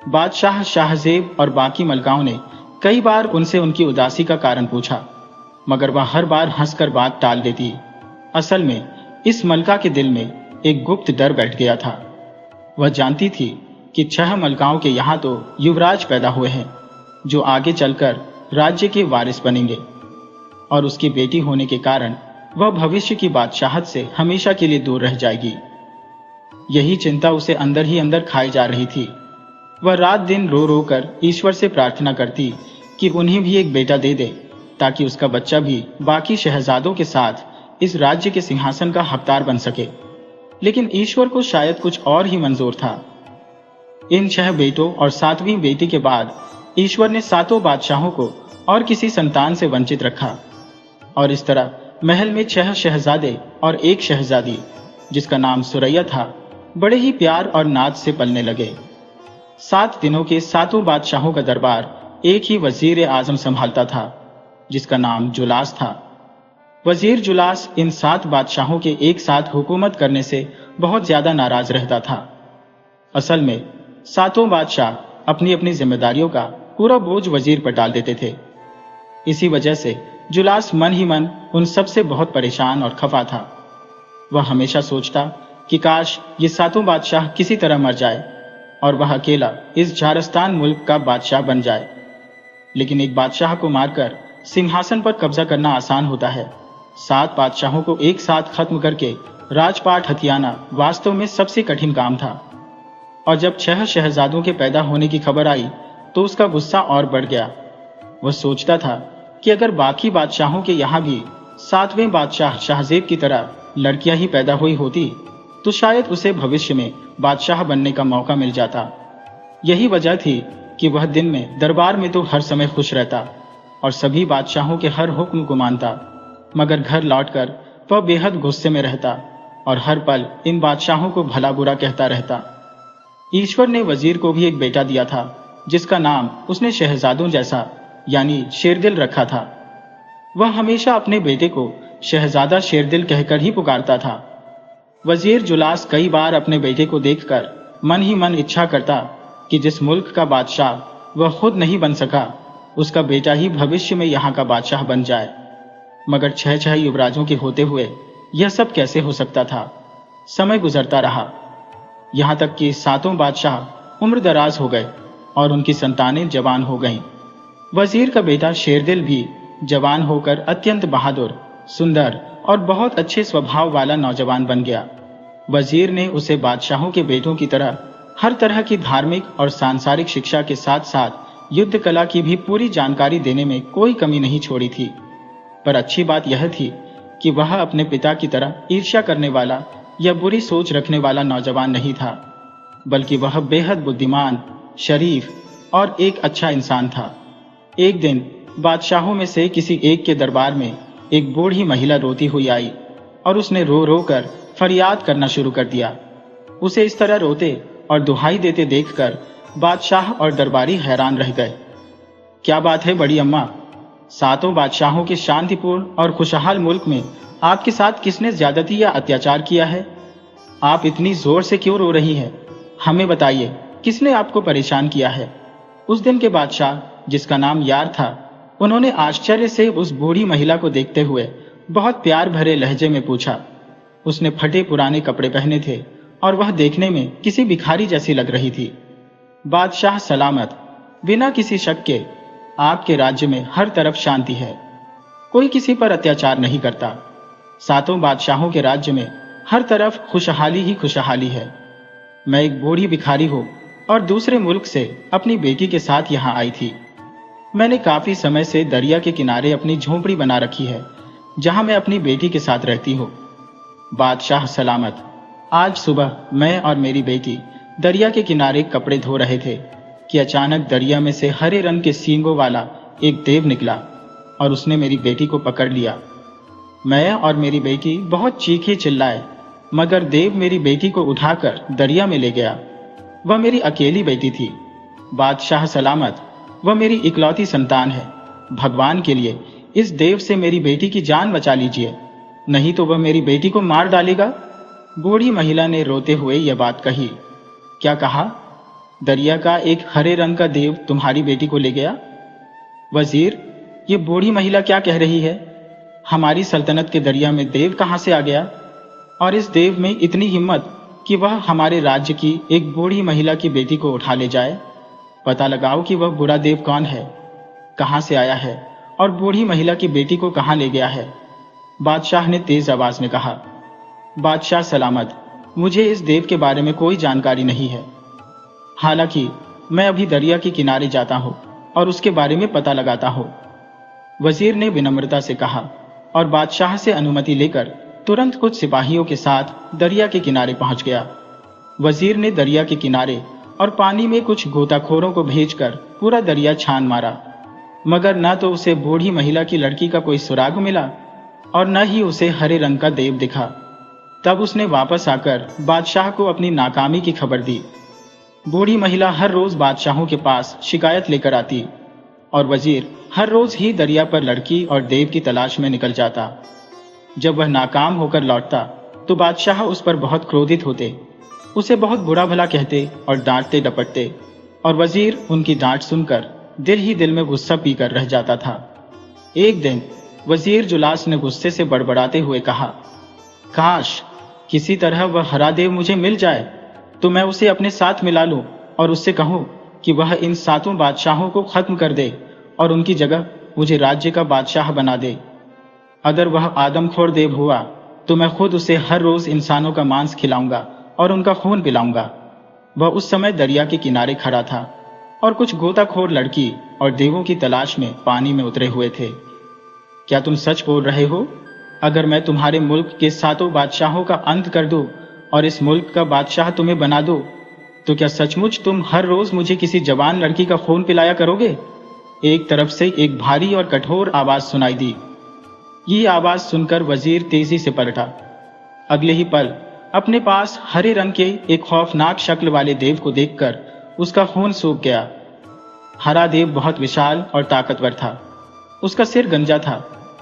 बादशाह शाहजेब और बाकी मलकाओं ने कई बार उनसे उनकी उदासी का कारण पूछा, मगर वह हर बार हंसकर बात टाल देती। असल में इस मलका के दिल में एक गुप्त डर बैठ गया था। वह जानती थी कि 6 मलकाओं के यहाँ तो युवराज पैदा हुए हैं जो आगे चलकर राज्य के वारिस बनेंगे, और उसकी बेटी होने के कारण वह भविष्य की बादशाहत से हमेशा के लिए दूर रह जाएगी। यही चिंता उसे अंदर ही अंदर खाई जा रही थी। वह रात दिन रो रो कर ईश्वर से प्रार्थना करती कि उन्हें भी एक बेटा दे दे, ताकि उसका बच्चा भी बाकी शहजादों के साथ इस राज्य के सिंहासन का हकदार बन सके। लेकिन ईश्वर को शायद कुछ और ही मंजूर था। इन 6 बेटों और 7वीं बेटी के बाद ईश्वर ने 7 बादशाहों को और किसी संतान से वंचित रखा, और इस तरह महल में 6 शहजादे और 1 शहजादी, जिसका नाम सुरैया था, बड़े ही प्यार और नाज से पलने लगे। 7 दिनों के 7 बादशाहों का दरबार एक ही वजीर आजम संभालता था, जिसका नाम जुलास था। वजीर जुलास इन 7 बादशाहों के एक साथ हुकूमत करने से बहुत ज्यादा नाराज रहता था। असल में 7 बादशाह अपनी अपनी जिम्मेदारियों का पूरा बोझ वजीर पर डाल देते थे। इसी वजह से जुलास मन ही मन उन सब से बहुत परेशान और खफा था। वह हमेशा सोचता कि काश ये 7 बादशाह किसी तरह मर जाए और वह अकेला इस झारस्तान मुल्क का बादशाह बन जाए। लेकिन एक बादशाह को मारकर सिंहासन पर कब्जा करना आसान होता है। 7 बादशाहों को एक साथ खत्म करके राजपाट हथियाना वास्तव में सबसे कठिन काम था। और जब 6 शहजादों के पैदा होने की खबर आई तो उसका गुस्सा और बढ़ गया। वह सोचता था कि अगर बाकी बादशाहों के यहाँ भी 7वें बादशाह शाहजेब की तरह लड़कियां ही पैदा हुई होती तो शायद उसे भविष्य में बादशाह बनने का मौका मिल जाता। यही वजह थी कि वह दिन में दरबार में तो हर समय खुश रहता और सभी बादशाहों के हर हुक्म को मानता, मगर घर लौटकर वह बेहद गुस्से में रहता और हर पल इन बादशाहों को भला बुरा कहता रहता। ईश्वर ने वजीर को भी एक बेटा दिया था, जिसका नाम उसने शहजादों जैसा यानी शेरदिल रखा था। वह हमेशा अपने बेटे को शहजादा शेरदिल कहकर ही पुकारता था। वजीर जुलास कई बार अपने बेटे को देखकर मन ही मन इच्छा करता कि जिस मुल्क का बादशाह वह खुद नहीं बन सका, उसका बेटा ही भविष्य में यहाँ का बादशाह बन जाए। मगर 6 युवराजों के होते हुए यह सब कैसे हो सकता था। समय गुजरता रहा, यहाँ तक कि 7 बादशाह उम्र दराज हो गए और उनकी संतानें जवान हो गईं। वजीर का बेटा शेरदिल भी जवान होकर अत्यंत बहादुर, सुंदर और बहुत अच्छे स्वभाव वाला नौजवान बन गया। वजीर ने उसे बादशाहों के बेटों की तरह हर तरह की धार्मिक और सांसारिक शिक्षा के साथ साथ युद्ध कला की भी पूरी जानकारी देने में कोई कमी नहीं छोड़ी थी। पर अच्छी बात यह थी कि वह अपने पिता की तरह ईर्ष्या करने वाला या बुरी सोच रखने वाला नौजवान नहीं था, बल्कि वह बेहद बुद्धिमान, शरीफ और एक अच्छा इंसान था। एक दिन बादशाहों में से किसी एक के दरबार में एक बूढ़ी महिला रोती हुई आई और उसने रो रो कर फरियाद करना शुरू कर दिया। उसे इस तरह रोते और दुहाई देते देखकर बादशाह और दरबारी हैरान रह गए। क्या बात है बड़ी अम्मा, 7 बादशाहों के शांतिपूर्ण और खुशहाल मुल्क में आपके साथ किसने ज्यादती या अत्याचार किया है? आप इतनी जोर से क्यों रो रही हैं? हमें बताइए, किसने आपको परेशान किया है? उस दिन के बादशाह, जिसका नाम यार था, उन्होंने आश्चर्य से उस बूढ़ी महिला को देखते हुए बहुत प्यार भरे लहजे में पूछा। उसने फटे पुराने कपड़े पहने थे और वह देखने में किसी भिखारी जैसी लग रही थी। बादशाह सलामत, बिना किसी शक के आपके राज्य में हर तरफ शांति है, कोई किसी पर अत्याचार नहीं करता। 7 बादशाहों के राज्य में हर तरफ खुशहाली ही खुशहाली है। मैं एक बूढ़ी भिखारी हूँ और दूसरे मुल्क से अपनी बेटी के साथ यहाँ आई थी। मैंने काफी समय से दरिया के किनारे अपनी झोंपड़ी बना रखी है, जहां मैं अपनी बेटी के साथ रहती हूँ। बादशाह सलामत। आज सुबह मैं और मेरी बेटी दरिया के किनारे कपड़े धो रहे थे कि अचानक दरिया में से हरे रंग के सींगों वाला एक देव निकला और उसने मेरी बेटी को पकड़ लिया। मैं और मेरी बेटी बहुत चीखे चिल्लाए, मगर देव मेरी बेटी को उठाकर दरिया में ले गया। वह मेरी अकेली बेटी थी। बादशाह सलामत, वह मेरी इकलौती संतान है। भगवान के लिए इस देव से मेरी बेटी की जान बचा लीजिए, नहीं तो वह मेरी बेटी को मार डालेगा। बूढ़ी महिला ने रोते हुए यह बात कही। क्या कहा? दरिया का एक हरे रंग का देव तुम्हारी बेटी को ले गया? वजीर, ये बूढ़ी महिला क्या कह रही है? हमारी सल्तनत के दरिया में देव कहां से आ गया? और इस देव में इतनी हिम्मत कि वह हमारे राज्य की एक बूढ़ी महिला की बेटी को उठा ले जाए। पता लगाओ कि वह बुरा देव कौन है, कहां से आया है और बूढ़ी महिला की बेटी को कहां ले गया है। बादशाह ने तेज आवाज में कहा। बादशाह सलामत, मुझे इस देव के बारे में कोई जानकारी नहीं है। हालांकि मैं अभी दरिया के किनारे जाता हूं और उसके बारे में पता लगाता हूं, वजीर ने विनम्रता से कहा और बादशाह से अनुमति लेकर तुरंत कुछ सिपाहियों के साथ दरिया के किनारे पहुंच गया। वजीर ने दरिया के किनारे और पानी में कुछ गोताखोरों को भेजकर पूरा दरिया छान मारा, मगर न तो उसे बूढ़ी महिला की लड़की का कोई सुराग मिला और न ही उसे हरे रंग का देव दिखा। तब उसने वापस आकर बादशाह को अपनी नाकामी की खबर दी। बूढ़ी महिला हर रोज बादशाहों के पास शिकायत लेकर आती और वजीर हर रोज ही दरिया पर लड़की और देव की तलाश में निकल जाता। जब वह नाकाम होकर लौटता तो बादशाह उस पर बहुत क्रोधित होते, उसे बहुत बुरा भला कहते और डांटते डपटते, और वजीर उनकी डांट सुनकर दिल ही दिल में गुस्सा पीकर रह जाता था। एक दिन वजीर जुलास ने गुस्से से बड़बड़ाते हुए कहा, काश किसी तरह वह हरा देव मुझे मिल जाए तो मैं उसे अपने साथ मिला लूं और उससे कहूं कि वह इन 7 बादशाहों को खत्म कर दे और उनकी जगह मुझे राज्य का बादशाह बना दे। अगर वह आदमखोर देव हुआ तो मैं खुद उसे हर रोज इंसानों का मांस खिलाऊंगा और उनका खून पिलाऊंगा। वह उस समय दरिया के किनारे खड़ा था और कुछ गोताखोर लड़की और देवों की तलाश में पानी में उतरे हुए थे। क्या तुम सच बोल रहे हो? अगर मैं तुम्हारे मुल्क के 7 बादशाहों का अंत कर दूं और इस मुल्क का बादशाह तुम्हें बना दूं, तो क्या सचमुच तुम हर रोज मुझे किसी जवान लड़की का खून पिलाया करोगे? एक तरफ से एक भारी और कठोर आवाज सुनाई दी। ये आवाज सुनकर वजीर तेजी से पलटा। अगले ही पल अपने पास हरे रंग के एक खौफनाक शक्ल वाले देव को देखकर उसका खून सूख गया। हरा देव बहुत विशाल और ताकतवर था। उसका सिर गंजा था,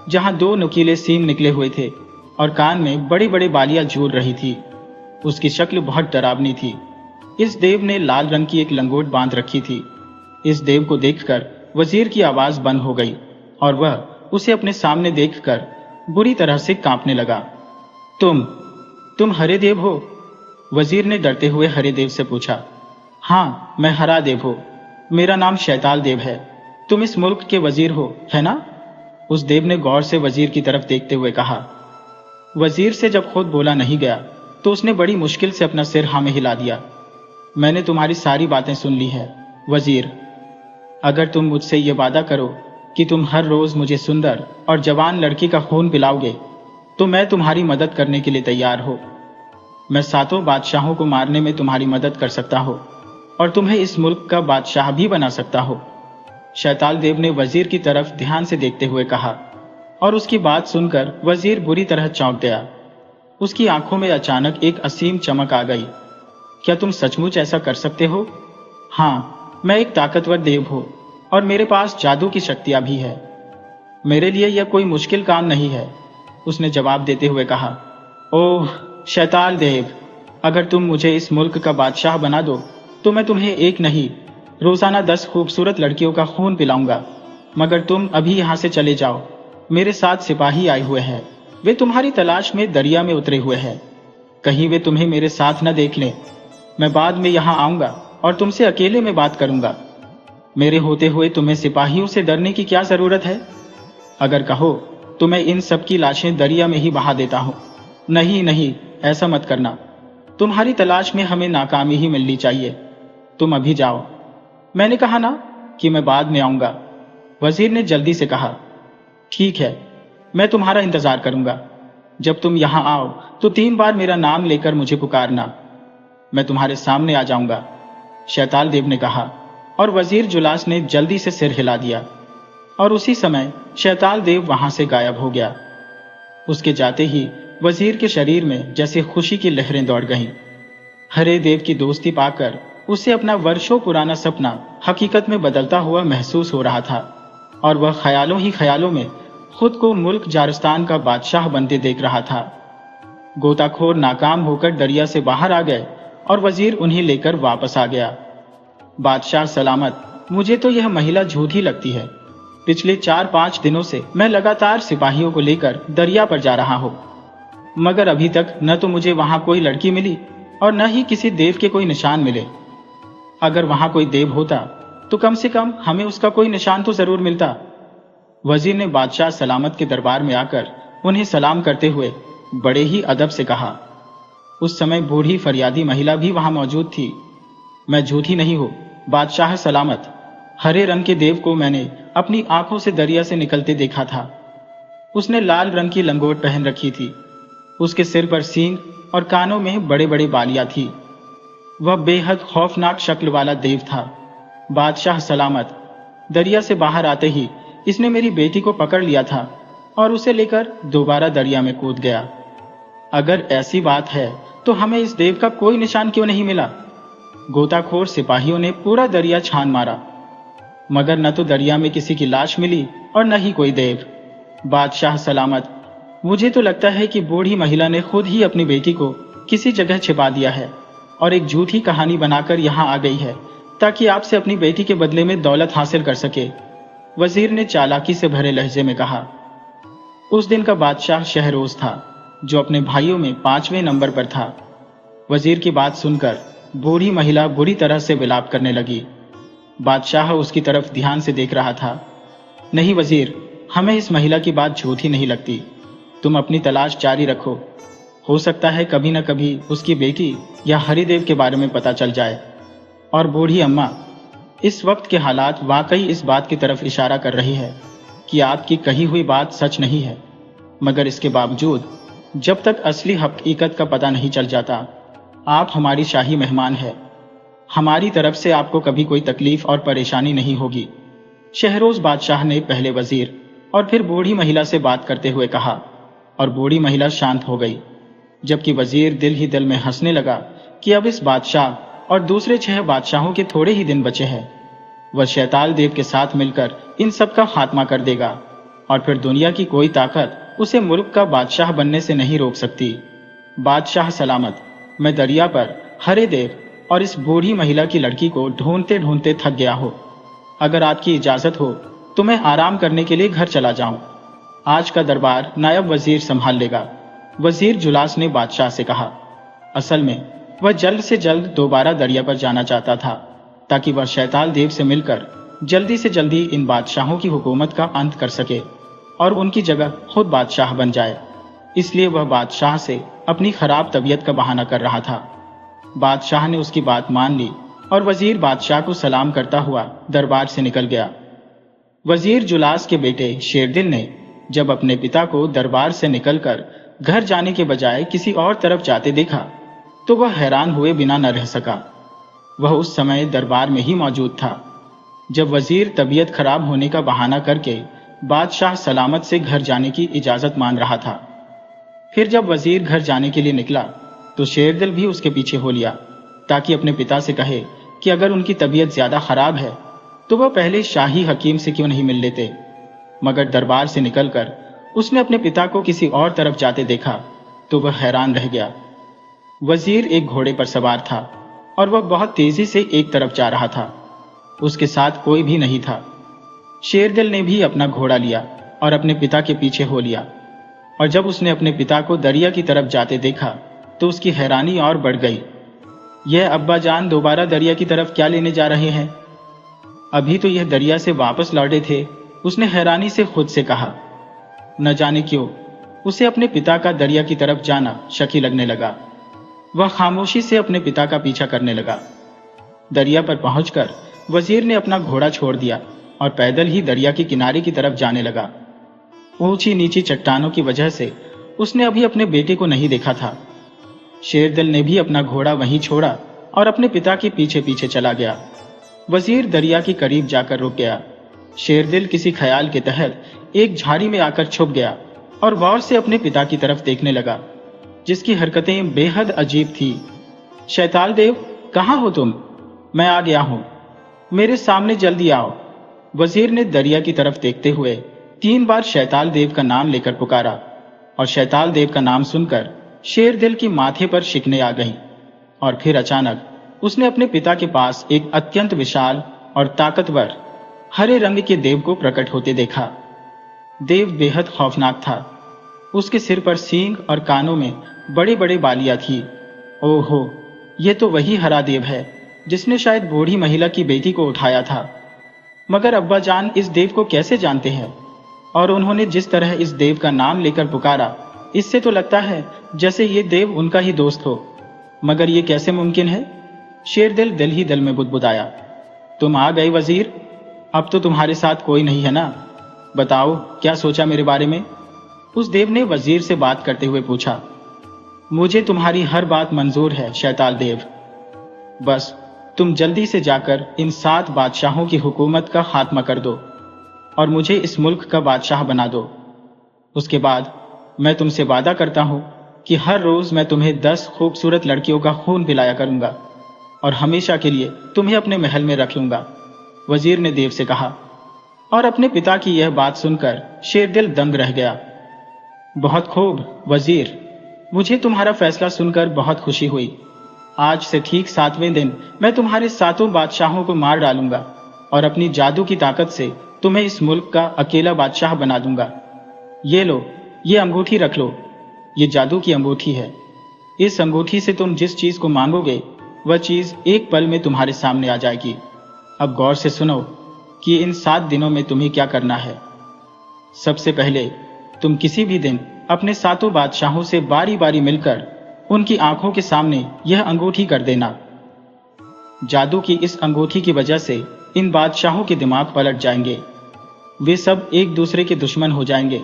जहां 2 नुकीले सींग निकले हुए थे और कान में बड़ी बड़ी बालियां झूल रही थी। उसकी शक्ल बहुत डरावनी थी। इस देव ने लाल रंग की एक लंगोट बांध रखी थी। इस देव को देखकर वजीर की आवाज बंद हो गई और वह उसे अपने सामने देखकर बुरी तरह से कांपने लगा। तुम हरे देव हो? वजीर ने डरते हुए हरे देव से पूछा। हाँ, मैं हरा देव हूँ। मेरा नाम शैताल देव है। तुम इस मुल्क के वजीर हो, है ना? उस देव ने गौर से वजीर की तरफ देखते हुए कहा। वजीर से जब खुद बोला नहीं गया तो उसने बड़ी मुश्किल से अपना सिर हाँ में हिला दिया। मैंने तुम्हारी सारी बातें सुन ली है वजीर। अगर तुम मुझसे ये वादा करो कि तुम हर रोज मुझे सुंदर और जवान लड़की का खून पिलाओगे तो मैं तुम्हारी मदद करने के लिए तैयार हूँ। मैं 7 बादशाहों को मारने में तुम्हारी मदद कर सकता हूँ और तुम्हें इस मुल्क का बादशाह भी बना सकता हूँ। शैताल देव ने वजीर की तरफ ध्यान से देखते हुए कहा और उसकी बात सुनकर वजीर बुरी तरह चौंक गया। उसकी आंखों में अचानक एक असीम चमक आ गई। क्या तुम सचमुच ऐसा कर सकते हो? हाँ, मैं एक ताकतवर देव हूँ और मेरे पास जादू की शक्तियां भी है। मेरे लिए यह कोई मुश्किल काम नहीं है, उसने जवाब देते हुए कहा। ओह शैताल देव, अगर तुम मुझे इस मुल्क का बादशाह बना दो तो मैं तुम्हें एक नहीं, रोजाना 10 खूबसूरत लड़कियों का खून पिलाऊंगा। मगर तुम अभी यहाँ से चले जाओ। मेरे साथ सिपाही आए हुए हैं। वे तुम्हारी तलाश में दरिया में उतरे हुए हैं। कहीं वे तुम्हें मेरे साथ न देख लें। मैं बाद में यहाँ आऊंगा और तुमसे अकेले में बात करूंगा। मेरे होते हुए तुम्हें सिपाहियों से डरने की क्या जरूरत है? अगर कहो तो मैं इन सब की लाशें दरिया में ही बहा देता हूँ। नहीं नहीं, ऐसा मत करना। तुम्हारी तलाश में हमें नाकामी ही मिलनी चाहिए। तुम अभी जाओ। मैंने कहा ना कि मैं बाद में आऊंगा। वजीर ने जल्दी से कहा, ठीक है, मैं तुम्हारा इंतजार करूंगा। जब तुम यहां आओ तो 3 बार मेरा नाम लेकर मुझे पुकारना, मैं तुम्हारे सामने आ जाऊंगा, शैताल देव ने कहा। और वजीर जुलास ने जल्दी से सिर हिला दिया और उसी समय शैताल देव वहां से गायब हो गया। उसके जाते ही वजीर के शरीर में जैसे खुशी की लहरें दौड़ गईं। हरे देव की दोस्ती पाकर उसे अपना वर्षों पुराना सपना हकीकत में बदलता हुआ महसूस हो रहा था और वह ख्यालों ही ख्यालों में खुद को मुल्क जारस्तान का बादशाह बनते देख रहा था। गोताखोर नाकाम होकर दरिया से बाहर आ गए और वजीर उन्हें लेकर वापस आ गया। बादशाह सलामत, मुझे तो यह महिला झूठी लगती है। पिछले 4-5 दिनों से मैं लगातार सिपाहियों को लेकर दरिया पर जा रहा हूं, मगर अभी तक न तो मुझे वहां कोई लड़की मिली और न ही किसी देव के कोई निशान मिले। अगर वहां कोई देव होता तो कम से कम हमें उसका कोई निशान तो जरूर मिलता। वजीर ने बादशाह सलामत के दरबार में आकर उन्हें सलाम करते हुए बड़े ही अदब से कहा। उस समय बूढ़ी फरियादी महिला भी वहां मौजूद थी। मैं झूठी नहीं हूं बादशाह सलामत, हरे रंग के देव को मैंने अपनी आंखों से दरिया से निकलते देखा था। उसने लाल रंग की लंगोट पहन रखी थी, उसके सिर पर सींग और कानों में बड़े बड़े बालियां थी। वह बेहद खौफनाक शक्ल वाला देव था। बादशाह सलामत, दरिया से बाहर आते ही इसने मेरी बेटी को पकड़ लिया था और उसे लेकर दोबारा दरिया में कूद गया। अगर ऐसी बात है तो हमें इस देव का कोई निशान क्यों नहीं मिला? गोताखोर सिपाहियों ने पूरा दरिया छान मारा, मगर न तो दरिया में किसी की लाश मिली और न ही कोई देव। बादशाह सलामत, मुझे तो लगता है कि बूढ़ी महिला ने खुद ही अपनी बेटी को किसी जगह छिपा दिया है और एक झूठी कहानी बनाकर यहाँ आ गई है ताकि आपसे अपनी बेटी के बदले में दौलत हासिल कर सके, वजीर ने चालाकी से भरे लहजे में कहा। उस दिन का बादशाह शहरोज था, जो अपने भाइयों में 5वें नंबर पर था। वजीर की बात सुनकर बूढ़ी महिला बुरी तरह से विलाप करने लगी। बादशाह उसकी तरफ ध्यान से देख रहा था। नहीं वजीर, हमें इस महिला की बात झूठी नहीं लगती। तुम अपनी तलाश जारी रखो, हो सकता है कभी न कभी उसकी बेटी या हरिदेव के बारे में पता चल जाए। और बूढ़ी अम्मा, इस वक्त के हालात वाकई इस बात की तरफ इशारा कर रही है कि आपकी कही हुई बात सच नहीं है, मगर इसके बावजूद जब तक असली हकीकत का पता नहीं चल जाता, आप हमारी शाही मेहमान हैं। हमारी तरफ से आपको कभी कोई तकलीफ और परेशानी नहीं होगी। शहरोज बादशाह ने पहले वजीर और फिर बूढ़ी महिला से बात करते हुए कहा और बूढ़ी महिला शांत हो गई, जबकि वजीर दिल ही दिल में हंसने लगा कि अब इस बादशाह और दूसरे 6 बादशाहों के थोड़े ही दिन बचे हैं। वह शैताल देव के साथ मिलकर इन सब का खात्मा कर देगा और फिर दुनिया की कोई ताकत उसे मुल्क का बादशाह बनने से नहीं रोक सकती। बादशाह सलामत, मैं दरिया पर हरे देव और इस बूढ़ी महिला की लड़की को ढूंढते ढूंढते थक गया हूं। अगर आपकी इजाजत हो तो मैं आराम करने के लिए घर चला जाऊं। आज का दरबार नायब वजीर संभाल लेगा, वजीर जुलास ने बादशाह से कहा। असल में वह जल्द से जल्द दोबारा दरिया पर जाना चाहता था ताकि वह शैताल देव से मिलकर जल्दी से जल्दी इन बादशाहों की हुकूमत का अंत कर सके और उनकी जगह खुद बादशाह बन जाए। इसलिए वह बादशाह से अपनी खराब तबीयत का बहाना कर रहा था। बादशाह ने उसकी बात मान ली और वजीर बादशाह को सलाम करता हुआ दरबार से निकल गया। वजीर जुलास के बेटे शेरदिल ने जब अपने पिता को दरबार से निकलकर घर जाने के बजाय किसी और तरफ जाते देखा तो वह हैरान हुए बिना न रह सका। वह उस समय दरबार में ही मौजूद था जब वजीर तबीयत खराब होने का बहाना करके बादशाह सलामत से घर जाने की इजाजत मांग रहा था। फिर जब वजीर घर जाने के लिए निकला तो शेरदिल भी उसके पीछे हो लिया ताकि अपने पिता से कहे कि अगर उनकी तबीयत ज्यादा खराब है तो वह पहले शाही हकीम से क्यों नहीं मिल लेते। मगर दरबार से निकलकर उसने अपने पिता को किसी और तरफ जाते देखा तो वह हैरान रह गया। वजीर एक घोड़े पर सवार था और वह बहुत तेजी से एक तरफ जा रहा था। उसके साथ कोई भी नहीं था। शेरदिल ने भी अपना घोड़ा लिया और अपने पिता के पीछे हो लिया और जब उसने अपने पिता को दरिया की तरफ जाते देखा तो उसकी हैरानी और बढ़ गई। यह अब्बा जान दोबारा दरिया की तरफ क्या लेने जा रहे हैं? अभी तो यह दरिया से वापस लौटे थे, उसने हैरानी से खुद से कहा। न जाने क्यों उसे अपने पिता का दरिया की तरफ जाना शकी लगने लगा। वह खामोशी से अपने पिता का पीछा करने लगा। दरिया पर पहुंचकर वजीर ने अपना घोड़ा छोड़ दिया और पैदल ही दरिया के किनारे की तरफ जाने लगा। ऊंची नीची चट्टानों की वजह से उसने अभी अपने बेटे को नहीं देखा था। शेरदिल ने भी अपना घोड़ा वहीं छोड़ा और अपने पिता के पीछे पीछे चला गया। वजीर दरिया के करीब जाकर रुक गया। शेरदिल किसी ख्याल के तहत एक झाड़ी में आकर छुप गया और गौर से अपने पिता की तरफ देखने लगा, जिसकी हरकतें बेहद अजीब थी। शैताल देव, कहाँ हो तुम? मैं आ गया हूं, मेरे सामने जल्दी आओ। वजीर ने दरिया की तरफ देखते हुए 3 बार शैताल देव का नाम लेकर पुकारा और शैताल देव का नाम सुनकर शेरदिल की माथे पर शिकने आ गईं। और फिर अचानक उसने अपने पिता के पास एक अत्यंत विशाल और ताकतवर हरे रंग के देव को प्रकट होते देखा। देव बेहद खौफनाक था। उसके सिर पर सींग और कानों में बड़े बड़े बालियां थी। ओहो, ये तो वही हरा देव है जिसने शायद बूढ़ी महिला की बेटी को उठाया था। मगर अब्बा जान इस देव को कैसे जानते हैं? और उन्होंने जिस तरह इस देव का नाम लेकर पुकारा, इससे तो लगता है जैसे ये देव उनका ही दोस्त हो। मगर ये कैसे मुमकिन है? शेरदिल दिल ही दिल में बुदबुदाया। तुम आ गए वजीर, अब तो तुम्हारे साथ कोई नहीं है ना? बताओ, क्या सोचा मेरे बारे में? उस देव ने वजीर से बात करते हुए पूछा। मुझे तुम्हारी हर बात मंजूर है शैताल देव। बस तुम जल्दी से जाकर इन 7 बादशाहों की हुकूमत का खात्मा कर दो और मुझे इस मुल्क का बादशाह बना दो। उसके बाद मैं तुमसे वादा करता हूं कि हर रोज मैं तुम्हें 10 खूबसूरत लड़कियों का खून पिलाया करूंगा और हमेशा के लिए तुम्हें अपने महल में रख लूंगा, वजीर ने देव से कहा। और अपने पिता की यह बात सुनकर शेरदिल दंग रह गया। बहुत खूब वजीर, मुझे तुम्हारा फैसला सुनकर बहुत खुशी हुई। आज से ठीक 7वें दिन मैं तुम्हारे 7 बादशाहों को मार डालूंगा और अपनी जादू की ताकत से तुम्हें इस मुल्क का अकेला बादशाह बना दूंगा। ये लो, ये अंगूठी रख लो। ये जादू की अंगूठी है। इस अंगूठी से तुम जिस चीज को मांगोगे वह चीज एक पल में तुम्हारे सामने आ जाएगी। अब गौर से सुनो कि इन 7 दिनों में तुम्हें क्या करना है। सबसे पहले तुम किसी भी दिन अपने 7 बादशाहों से बारी बारी मिलकर उनकी आंखों के सामने यह अंगूठी कर देना। जादू की इस अंगूठी की वजह से इन बादशाहों के दिमाग पलट जाएंगे। वे सब एक दूसरे के दुश्मन हो जाएंगे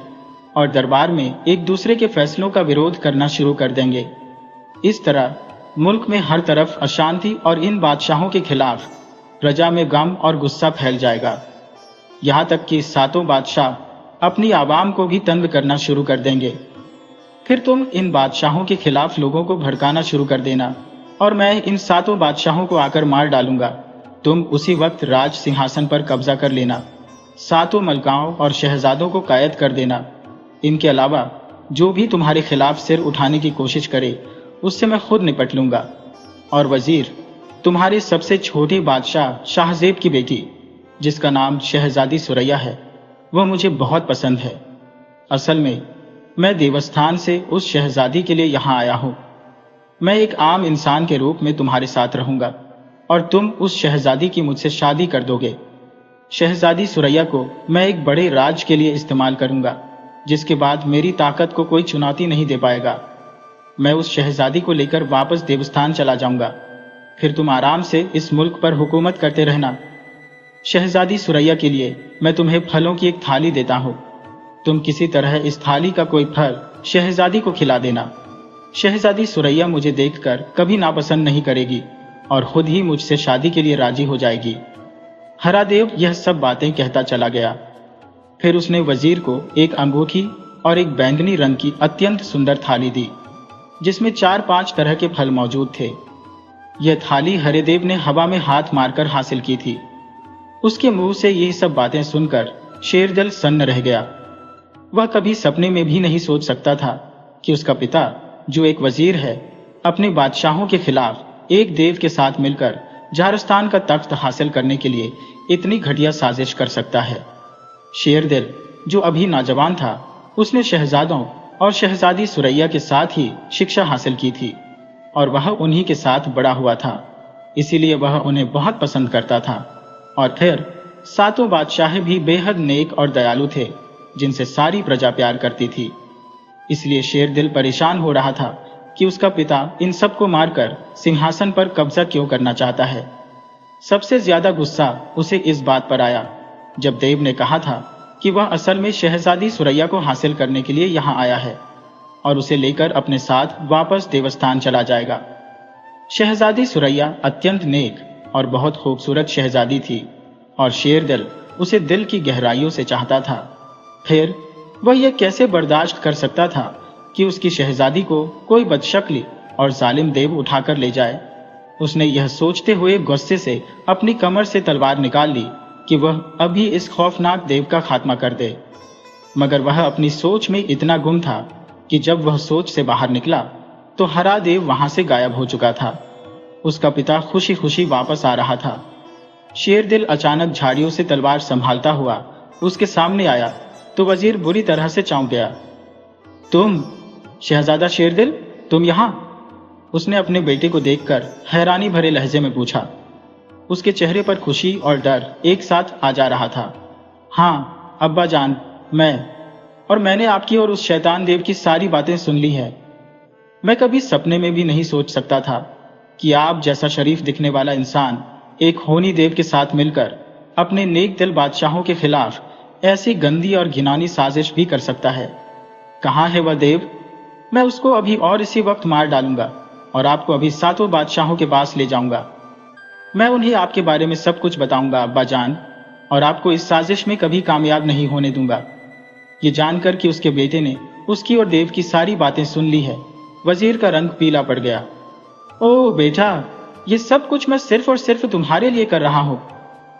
और दरबार में एक दूसरे के फैसलों का विरोध करना शुरू कर देंगे। इस तरह मुल्क में हर तरफ अशांति और इन बादशाहों के खिलाफ प्रजा में गम और गुस्सा फैल जाएगा। यहाँ तक कि 7 बादशाह अपनी आवाम को भी तंग करना शुरू कर देंगे। फिर तुम इन बादशाहों के खिलाफ लोगों को भड़काना शुरू कर देना और मैं इन 7 बादशाहों को आकर मार डालूंगा। तुम उसी वक्त राज सिंहासन पर कब्जा कर लेना, 7 मलकाओं और शहजादों को कैद कर देना। इनके अलावा जो भी तुम्हारे खिलाफ सिर उठाने की कोशिश करे उससे मैं खुद निपट लूंगा। और वजीर, तुम्हारे सबसे छोटे बादशाह शाहजेब की बेटी, जिसका नाम शहजादी सुरैया है, वह मुझे बहुत पसंद है। असल में मैं देवस्थान से उस शहजादी के लिए यहाँ आया हूँ। मैं एक आम इंसान के रूप में तुम्हारे साथ रहूंगा और तुम उस शहजादी की मुझसे शादी कर दोगे। शहजादी सुरैया को मैं एक बड़े राज के लिए इस्तेमाल करूंगा, जिसके बाद मेरी ताकत को कोई चुनौती नहीं दे पाएगा। मैं उस शहजादी को लेकर वापस देवस्थान चला जाऊंगा। फिर तुम आराम से इस मुल्क पर हुकूमत करते रहना। शहजादी सुरैया के लिए मैं तुम्हें फलों की एक थाली देता हूँ। तुम किसी तरह इस थाली का कोई फल शहजादी को खिला देना। शहजादी सुरैया मुझे देखकर कभी नापसंद नहीं करेगी और खुद ही मुझसे शादी के लिए राजी हो जाएगी। हरादेव यह सब बातें कहता चला गया। फिर उसने वजीर को एक अंगूठी और एक बैंगनी रंग की अत्यंत सुंदर थाली दी, जिसमें 4-5 तरह के फल मौजूद थे। यह थाली हरिदेव ने हवा में हाथ मारकर हासिल की थी। उसके मुंह से यही सब बातें सुनकर शेरदिल सन्न रह गया। वह कभी सपने में भी नहीं सोच सकता था कि उसका पिता, जो एक वजीर है, अपने बादशाहों के खिलाफ एक देव के साथ मिलकर जारस्तान का तख्त हासिल करने के लिए इतनी घटिया साजिश कर सकता है। शेरदिल, जो अभी नौजवान था, उसने शहजादों और शहजादी सुरैया के साथ ही शिक्षा हासिल की थी और वह उन्हीं के साथ बड़ा हुआ था। इसीलिए वह उन्हें बहुत पसंद करता था। और फिर 7 बादशाह भी बेहद नेक और दयालु थे, जिनसे सारी प्रजा प्यार करती थी। इसलिए शेरदिल परेशान हो रहा था कि उसका पिता इन सबको मारकर सिंहासन पर कब्जा क्यों करना चाहता है। सबसे ज्यादा गुस्सा उसे इस बात पर आया जब देव ने कहा था कि वह असल में शहजादी सुरैया को हासिल करने के लिए यहाँ आया है और उसे लेकर अपने साथ वापस देवस्थान चला जाएगा। शहजादी सुरैया अत्यंत नेक और बहुत खूबसूरत शहजादी थी और शेरदिल उसे दिल की गहराइयों से चाहता था। फिर वह यह कैसे बर्दाश्त कर सकता था कि उसकी शहजादी को कोई बदशक्ल और जालिम देव उठाकर ले जाए। उसने यह सोचते हुए गुस्से से अपनी कमर से तलवार निकाल ली कि वह अभी इस खौफनाक देव का खात्मा कर दे, मगर वह अपनी सोच में इतना गुम था कि जब वह सोच से बाहर निकला तो हरा देव वहां से गायब हो चुका था। उसका पिता खुशी खुशी वापस आ रहा था। शेरदिल अचानक झाड़ियों से तलवार संभालता हुआ उसके सामने आया तो वजीर बुरी तरह से चौंक गया। तुम शहजादा शेरदिल, तुम यहां? उसने अपने बेटे को देखकर हैरानी भरे लहजे में पूछा। उसके चेहरे पर खुशी और डर एक साथ आ जा रहा था। हाँ अब्बा जान, मैंने आपकी और उस शैतान देव की सारी बातें सुन ली है। मैं कभी सपने में भी नहीं सोच सकता था कि आप जैसा शरीफ दिखने वाला इंसान एक होनी देव के साथ मिलकर अपने नेक दिल बादशाहों के खिलाफ ऐसी गंदी और घिनौनी साजिश भी कर सकता है। कहाँ है वह देव? मैं उसको अभी और इसी वक्त मार डालूंगा और आपको अभी 7 बादशाहों के पास ले जाऊंगा। मैं उन्हें आपके बारे में सब कुछ बताऊंगा अब्बा जान, और आपको इस साजिश में कभी कामयाब नहीं होने दूंगा। ये जानकर कि उसके बेटे ने उसकी और देव की सारी बातें सुन ली है, वजीर का रंग पीला पड़ गया। ओह बेटा, ये सब कुछ मैं सिर्फ और सिर्फ तुम्हारे लिए कर रहा हूँ।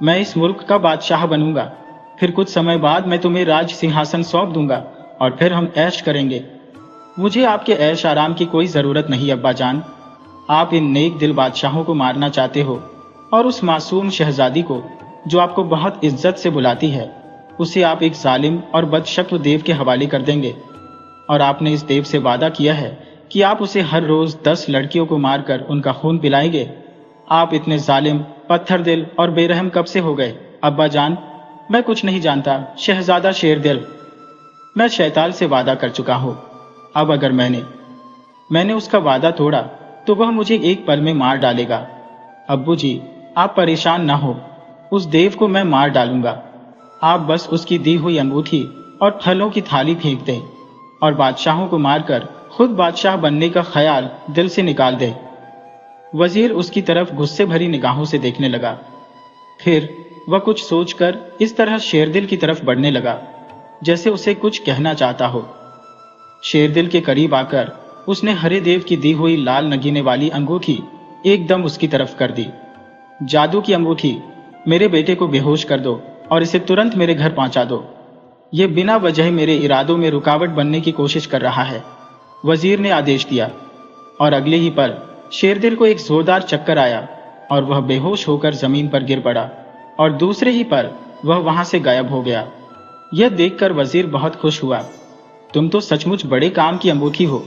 मैं इस मुल्क का बादशाह बनूंगा, फिर कुछ समय बाद मैं तुम्हें राज सिंहासन सौंप दूंगा और फिर हम ऐश करेंगे। मुझे आपके ऐश आराम की कोई जरूरत नहीं अब्बा जान। आप इन नेक दिल बादशाहों को मारना चाहते हो और उस मासूम शहजादी को जो आपको बहुत इज्जत से बुलाती है, उसे आप एक जालिम और बदशक्ल देव के हवाले कर देंगे। और आपने इस देव से वादा किया है कि आप उसे हर रोज 10 लड़कियों को मारकर उनका खून पिलाएंगे। आप इतने जालिम, पत्थर दिल और बेरहम कब से हो गए अब्बा जान? मैं कुछ नहीं जानता शहजादा शेरदिल। मैं शैतान से वादा कर चुका हूँ। अब अगर मैंने उसका वादा तोड़ा तो वह मुझे एक पल में मार डालेगा। अब्बू जी, आप परेशान ना हो, उस देव को मैं मार डालूंगा। आप बस उसकी दी हुई अंगूठी और फलों की थाली फेंक दें और बादशाहों को मारकर खुद बादशाह बनने का ख्याल दिल से निकाल दे। वजीर उसकी तरफ गुस्से भरी निगाहों से देखने लगा। फिर वह कुछ सोचकर इस तरह शेरदिल की तरफ बढ़ने लगा जैसे उसे कुछ कहना चाहता हो। शेरदिल के करीब आकर उसने हरे देव की दी हुई लाल नगीने वाली अंगूठी एकदम उसकी तरफ कर दी। जादू की अंगूठी, मेरे बेटे को बेहोश कर दो और इसे तुरंत मेरे घर पहुंचा दो। ये बिना वजह मेरे इरादों में रुकावट बनने की कोशिश कर रहा है, वजीर ने आदेश दिया। और अगले ही पल शेरदिल को एक जोरदार चक्कर आया और वह बेहोश होकर जमीन पर गिर पड़ा और दूसरे ही पल वह वहां से गायब हो गया। यह देखकर वजीर बहुत खुश हुआ। तुम तो सचमुच बड़े काम की अंगूठी हो,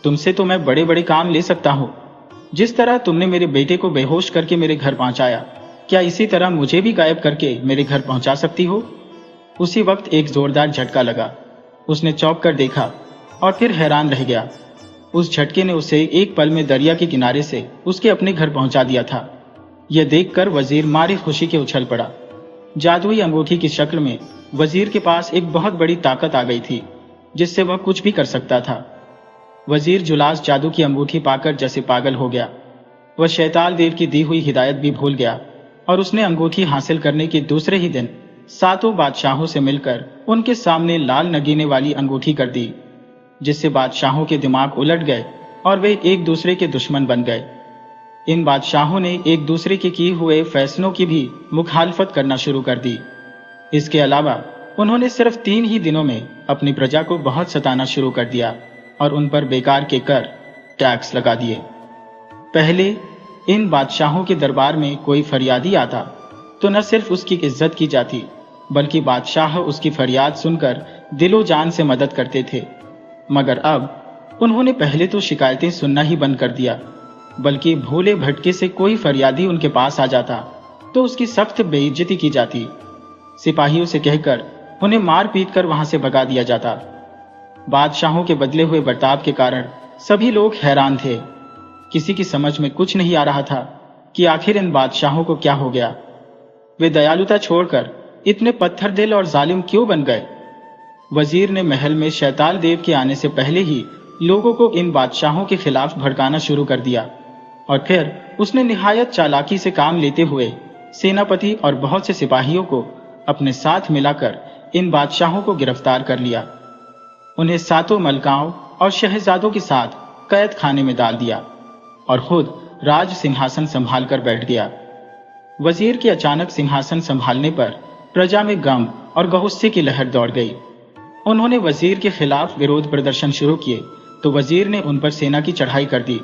तुमसे तो मैं बड़े बड़े काम ले सकता हूँ। जिस तरह तुमने मेरे बेटे को बेहोश करके मेरे घर पहुंचाया, क्या इसी तरह मुझे भी गायब करके मेरे घर पहुंचा सकती हो? उसी वक्त एक जोरदार झटका लगा। उसने चौंक कर देखा और फिर हैरान रह गया। उस झटके ने उसे एक पल में दरिया के किनारे से उसके अपने घर पहुंचा दिया था। यह देखकर वजीर मारे खुशी के उछल पड़ा। जादुई अंगूठी की शक्ल में वजीर के पास एक बहुत बड़ी ताकत आ गई थी जिससे वह कुछ भी कर सकता था। वजीर जुलास जादू की अंगूठी पाकर जैसे पागल हो गया। वह शैतान देव की दी हुई हिदायत भी भूल गया और उसने अंगूठी हासिल करने के दूसरे ही दिन 7 बादशाहों से मिलकर उनके सामने लाल नगीने वाली अंगूठी कर दी, जिससे बादशाहों के दिमाग उलट गए और वे एक दूसरे के दुश्मन बन गए। इन बादशाहों ने एक दूसरे के किए हुए फैसलों की भी मुखालफत करना शुरू कर दी। इसके अलावा उन्होंने सिर्फ 3 ही दिनों में अपनी प्रजा को बहुत सताना शुरू कर दिया और उन पर बेकार के कर, टैक्स लगा दिए। पहले इन बादशाहों के दरबार में कोई फरियादी आता तो न सिर्फ उसकी इज्जत की जाती, बल्कि बादशाह उसकी फरियाद सुनकर दिलो जान से मदद करते थे। मगर अब उन्होंने पहले तो शिकायतें सुनना ही बंद कर दिया, बल्कि भोले भटके से कोई फरियादी उनके पास आ जाता तो उसकी सख्त बेइज्जती की जाती। सिपाहियों से कहकर उन्हें मार पीट कर वहां से भगा दिया जाता। बादशाहों के बदले हुए बर्ताव के कारण सभी लोग हैरान थे। किसी की समझ में कुछ नहीं आ रहा था कि आखिर इन बादशाहों को क्या हो गया। वे दयालुता छोड़कर इतने पत्थर दिल और जालिम क्यों बन गए। वजीर ने महल में शैताल देव के आने से पहले ही लोगों को इन बादशाहों के खिलाफ भड़काना शुरू कर दिया और फिर उसने निहायत चालाकी से काम लेते हुए सेनापति और बहुत से सिपाहियों को अपने साथ मिलाकर इन बादशाहों को गिरफ्तार कर लिया। उन्हें सातों मलकाओं और शहजादों के साथ कैद खाने में डाल दिया और खुद राज सिंहासन संभाल कर बैठ गया। वजीर के अचानक सिंहासन संभालने पर प्रजा में गम और गुस्से की लहर दौड़ गई। उन्होंने वजीर के खिलाफ विरोध प्रदर्शन शुरू किए तो वजीर ने उन पर सेना की चढ़ाई कर दी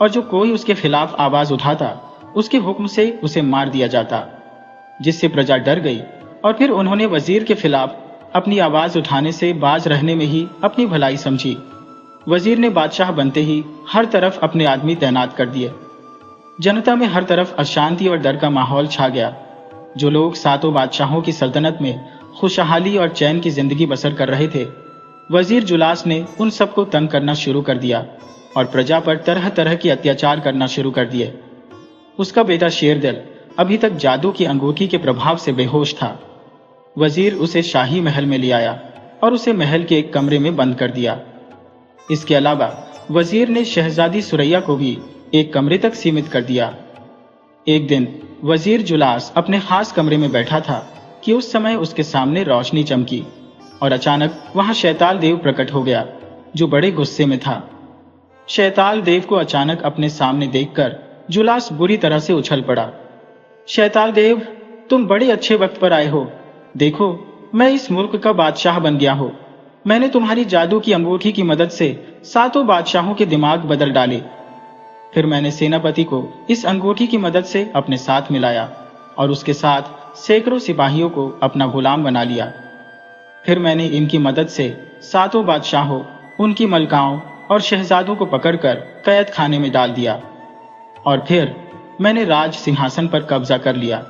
और जो कोई उसके खिलाफ आवाज उठाता उसके हुक्म से उसे मार दिया जाता, जिससे प्रजा डर गई और फिर उन्होंने वजीर के खिलाफ अपनी आवाज उठाने से बाज रहने में ही अपनी भलाई समझी। वजीर ने बादशाह बनते ही हर तरफ अपने आदमी तैनात कर दिए। जनता में हर तरफ अशांति और डर का माहौल छा गया। जो लोग सातों बादशाहों की सल्तनत में खुशहाली और चैन की जिंदगी बसर कर रहे थे, वजीर जुलास ने उन सबको तंग करना शुरू कर दिया और प्रजा पर तरह तरह के अत्याचार करना शुरू कर दिए। उसका बेटा शेरदिल अभी तक जादू की अंगूठी के प्रभाव से बेहोश था। वजीर उसे शाही महल में ले आया और उसे महल के एक कमरे में बंद कर दिया। इसके अलावा वजीर ने शहजादी सुरैया को भी एक कमरे तक सीमित कर दिया। एक दिन वजीर जुलास अपने खास कमरे में बैठा था कि उस समय उसके सामने रोशनी चमकी और अचानक वहां शैताल देव प्रकट हो गया, जो बड़े गुस्से में था। शैताल देव को अचानक अपने सामने देखकर जुलास बुरी तरह से उछल पड़ा। शैताल देव, तुम बड़े अच्छे वक्त पर आए हो। देखो, मैं इस मुल्क का बादशाह बन गया हूं। मैंने तुम्हारी जादू की अंगूठी की मदद से सातों बादशाहों के दिमाग बदल डाले। फिर मैंने सेनापति को इस अंगूठी की मदद से अपने साथ मिलाया और उसके साथ सैकड़ों सिपाहियों को अपना गुलाम बना लिया। फिर मैंने इनकी मदद से सातों बादशाहों, उनकी मलकाओं और शहजादों को पकड़कर कैद खाने में डाल दिया और फिर मैंने राज सिंहासन पर कब्जा कर लिया।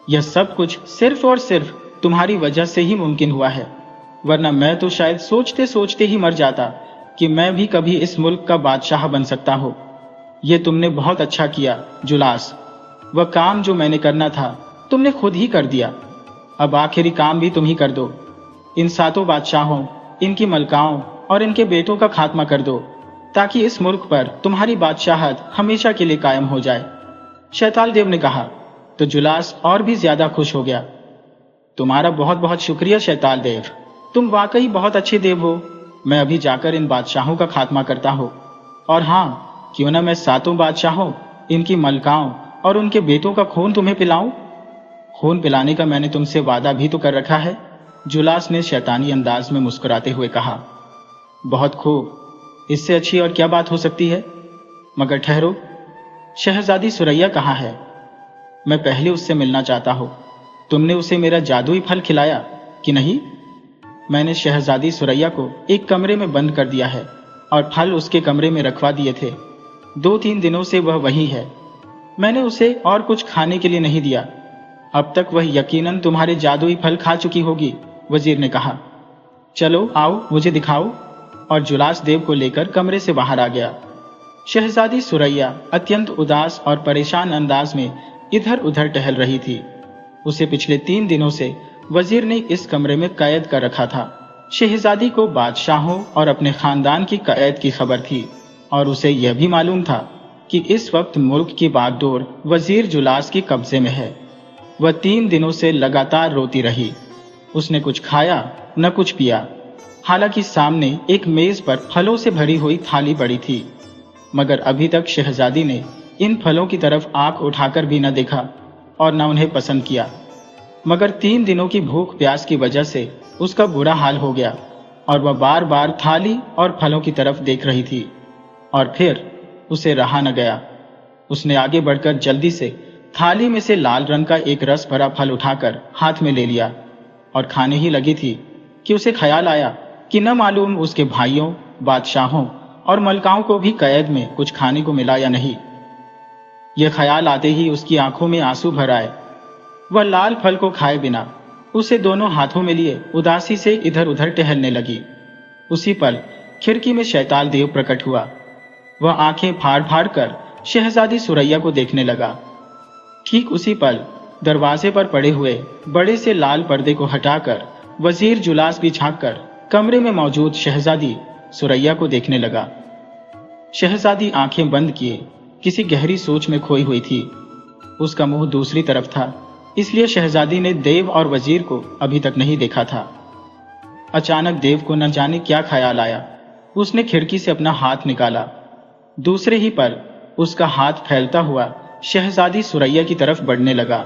यह सब कुछ सिर्फ और सिर्फ तुम्हारी वजह से ही मुमकिन हुआ है, वरना मैं तो शायद सोचते सोचते ही मर जाता कि मैं भी कभी इस मुल्क का बादशाह बन सकता हूँ। यह तुमने बहुत अच्छा किया जुलास। वह काम जो मैंने करना था तुमने खुद ही कर दिया। अब आखिरी काम भी तुम ही कर दो। इन सातों बादशाहों, इनकी मलकाओं और इनके बेटों का खात्मा कर दो, ताकि इस मुल्क पर तुम्हारी बादशाहत हमेशा के लिए कायम हो जाए। शैताल देव ने कहा तो जुलास और भी ज्यादा खुश हो गया। तुम्हारा बहुत बहुत शुक्रिया शैताल देव, तुम वाकई बहुत अच्छे देव हो। मैं अभी जाकर इन बादशाहों का खात्मा करता हूँ। और हाँ, क्यों ना मैं सातों बादशाहों, इनकी मलकाओं और उनके बेटों का खून तुम्हें पिलाऊं। खून पिलाने का मैंने तुमसे वादा भी तो कर रखा है, जुलास ने शैतानी अंदाज में मुस्कुराते हुए कहा। बहुत खूब, इससे अच्छी और क्या बात हो सकती है। मगर ठहरो, शहजादी सुरैया कहाँ है? मैं पहले उससे मिलना चाहता हूँ। तुमने उसे मेरा जादुई फल खिलाया कि नहीं? मैंने शहजादी सुरैया को एक कमरे में बंद कर दिया है और फल उसके कमरे में रखवा दिए थे। 2-3 दिनों से वह वही है। मैंने उसे और कुछ खाने के लिए नहीं दिया। अब तक वह यकीनन तुम्हारे जादुई फल खा चुकी होगी, वजीर ने कहा। चलो आओ, मुझे दिखाओ। और जुलास देव को लेकर कमरे से बाहर आ गया। शहजादी सुरैया अत्यंत उदास और परेशान अंदाज में इधर उधर टहल रही थी। उसे पिछले 3 दिनों से वजीर ने इस कमरे में कैद कर रखा था। शहजादी को बादशाहों और अपने खानदान की कैद की खबर थी और उसे यह भी मालूम था कि इस वक्त मुल्क की बागडोर वजीर जुलास के कब्जे में है। वह 3 दिनों से लगातार रोती रही। उसने कुछ खाया न कुछ पिया। हालांकि सामने एक मेज पर फलों से भरी हुई थाली पड़ी थी, मगर अभी तक शहजादी ने इन फलों की तरफ आंख उठाकर भी न देखा और न उन्हें पसंद किया। मगर 3 दिनों की भूख प्यास की वजह से उसका बुरा हाल हो गया और वह बार बार थाली और फलों की तरफ देख रही थी। और फिर उसे रहा न गया। उसने आगे बढ़कर जल्दी से थाली में से लाल रंग का एक रस भरा फल उठाकर हाथ में ले लिया और खाने ही लगी थी कि उसे ख्याल आया कि न मालूम उसके भाइयों, बादशाहों और मलकाओं को भी कैद में कुछ खाने को मिला या नहीं। यह ख्याल आते ही उसकी आंखों में आंसू भर आए। वह लाल फल को खाए बिना उसे दोनों हाथों में लिए उदासी से इधर उधर टहलने लगी। उसी पल खिड़की में शैताल देव प्रकट हुआ। वह आंखें फाड़ फाड़ कर शहजादी सुरैया को देखने लगा ठीक उसी पल दरवाजे पर पड़े हुए बड़े से लाल पर्दे को हटाकर वजीर जुलास भी झांककर कमरे में मौजूद शहजादी सुरैया को देखने लगा। शहजादी आंखें बंद किए किसी गहरी सोच में खोई हुई थी। उसका मुंह दूसरी तरफ था, इसलिए शहजादी ने देव और वजीर को अभी तक नहीं देखा था। अचानक देव को न जाने क्या ख्याल आया। उसने खिड़की से अपना हाथ निकाला। दूसरे ही पल उसका हाथ फैलता हुआ शहजादी सुरैया की तरफ बढ़ने लगा,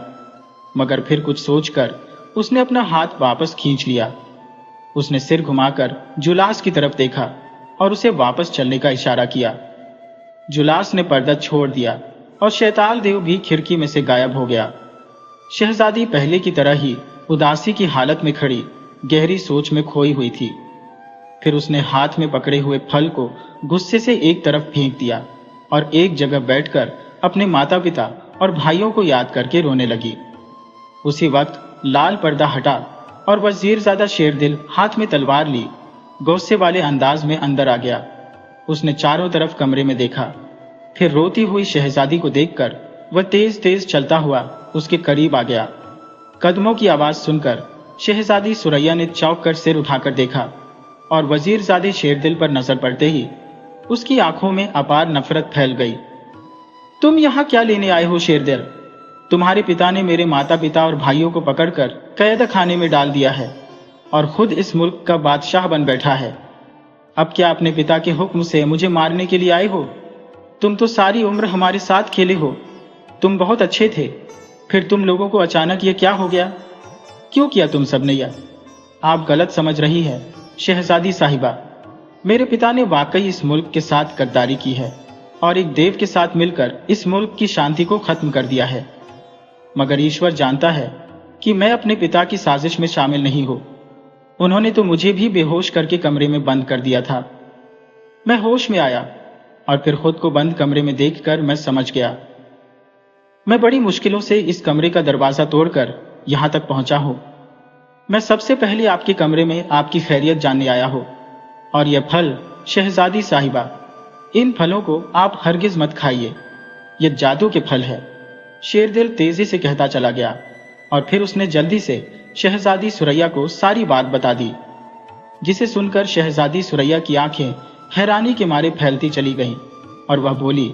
मगर फिर कुछ सोचकर उसने अपना हाथ वापस खींच लिया। उसने सिर घुमाकर जुलास की तरफ देखा और उसे वापस चलने का इशारा किया। जुलास ने पर्दा छोड़ दिया और शैताल देव भी खिड़की में से गायब हो गया। शहजादी पहले की तरह ही उदासी की हालत में खड़ी गहरी सोच में खोई हुई थी। फिर उसने हाथ में पकड़े हुए फल को गुस्से से एक तरफ फेंक दिया और एक जगह बैठकर अपने माता पिता और भाइयों को याद करके रोने लगी। उसी वक्त लाल पर्दा हटा और वजीरजादा शेरदिल हाथ में तलवार ली गुस्से वाले अंदाज में अंदर आ गया। उसने चारों तरफ कमरे में देखा, फिर रोती हुई शहजादी को देखकर वह तेज तेज चलता हुआ उसके करीब आ गया। कदमों की आवाज सुनकर शहजादी सुरैया ने चौंक कर सिर उठाकर देखा और वजीरजादे शेरदिल पर नजर पड़ते ही उसकी आंखों में अपार नफरत फैल गई। तुम यहाँ क्या लेने आए हो शेरदिल? तुम्हारे पिता ने मेरे माता पिता और भाइयों को पकड़कर कैद खाने में डाल दिया है और खुद इस मुल्क का बादशाह बन बैठा है। अब क्या अपने पिता के हुक्म से मुझे मारने के लिए आए हो? तुम तो सारी उम्र हमारे साथ खेले हो, तुम बहुत अच्छे थे, फिर तुम लोगों को अचानक ये क्या हो गया? क्यों किया तुम सबने यह? आप गलत समझ रही है शहजादी साहिबा। मेरे पिता ने वाकई इस मुल्क के साथ गद्दारी की है और एक देव के साथ मिलकर इस मुल्क की शांति को खत्म कर दिया है, मगर ईश्वर जानता है कि मैं अपने पिता की साजिश में शामिल नहीं हूं। उन्होंने तो मुझे भी बेहोश करके कमरे में बंद कर दिया था। मैं होश में आया और फिर खुद को बंद कमरे में देखकर मैं समझ गया। मैं बड़ी मुश्किलों से इस कमरे का दरवाजा तोड़कर यहां तक पहुंचा हूं। मैं सबसे पहले आपके कमरे में आपकी खैरियत जानने आया हूं। और यह फल शहजादी साहिबा, इन फलों को आप हरगिज मत खाइए, यह जादू के फल है। शेरदिल तेजी से कहता चला गया और फिर उसने जल्दी से शहजादी सुरैया को सारी बात बता दी, जिसे सुनकर शहजादी सुरैया की आंखें हैरानी के मारे फैलती चली गईं और वह बोली,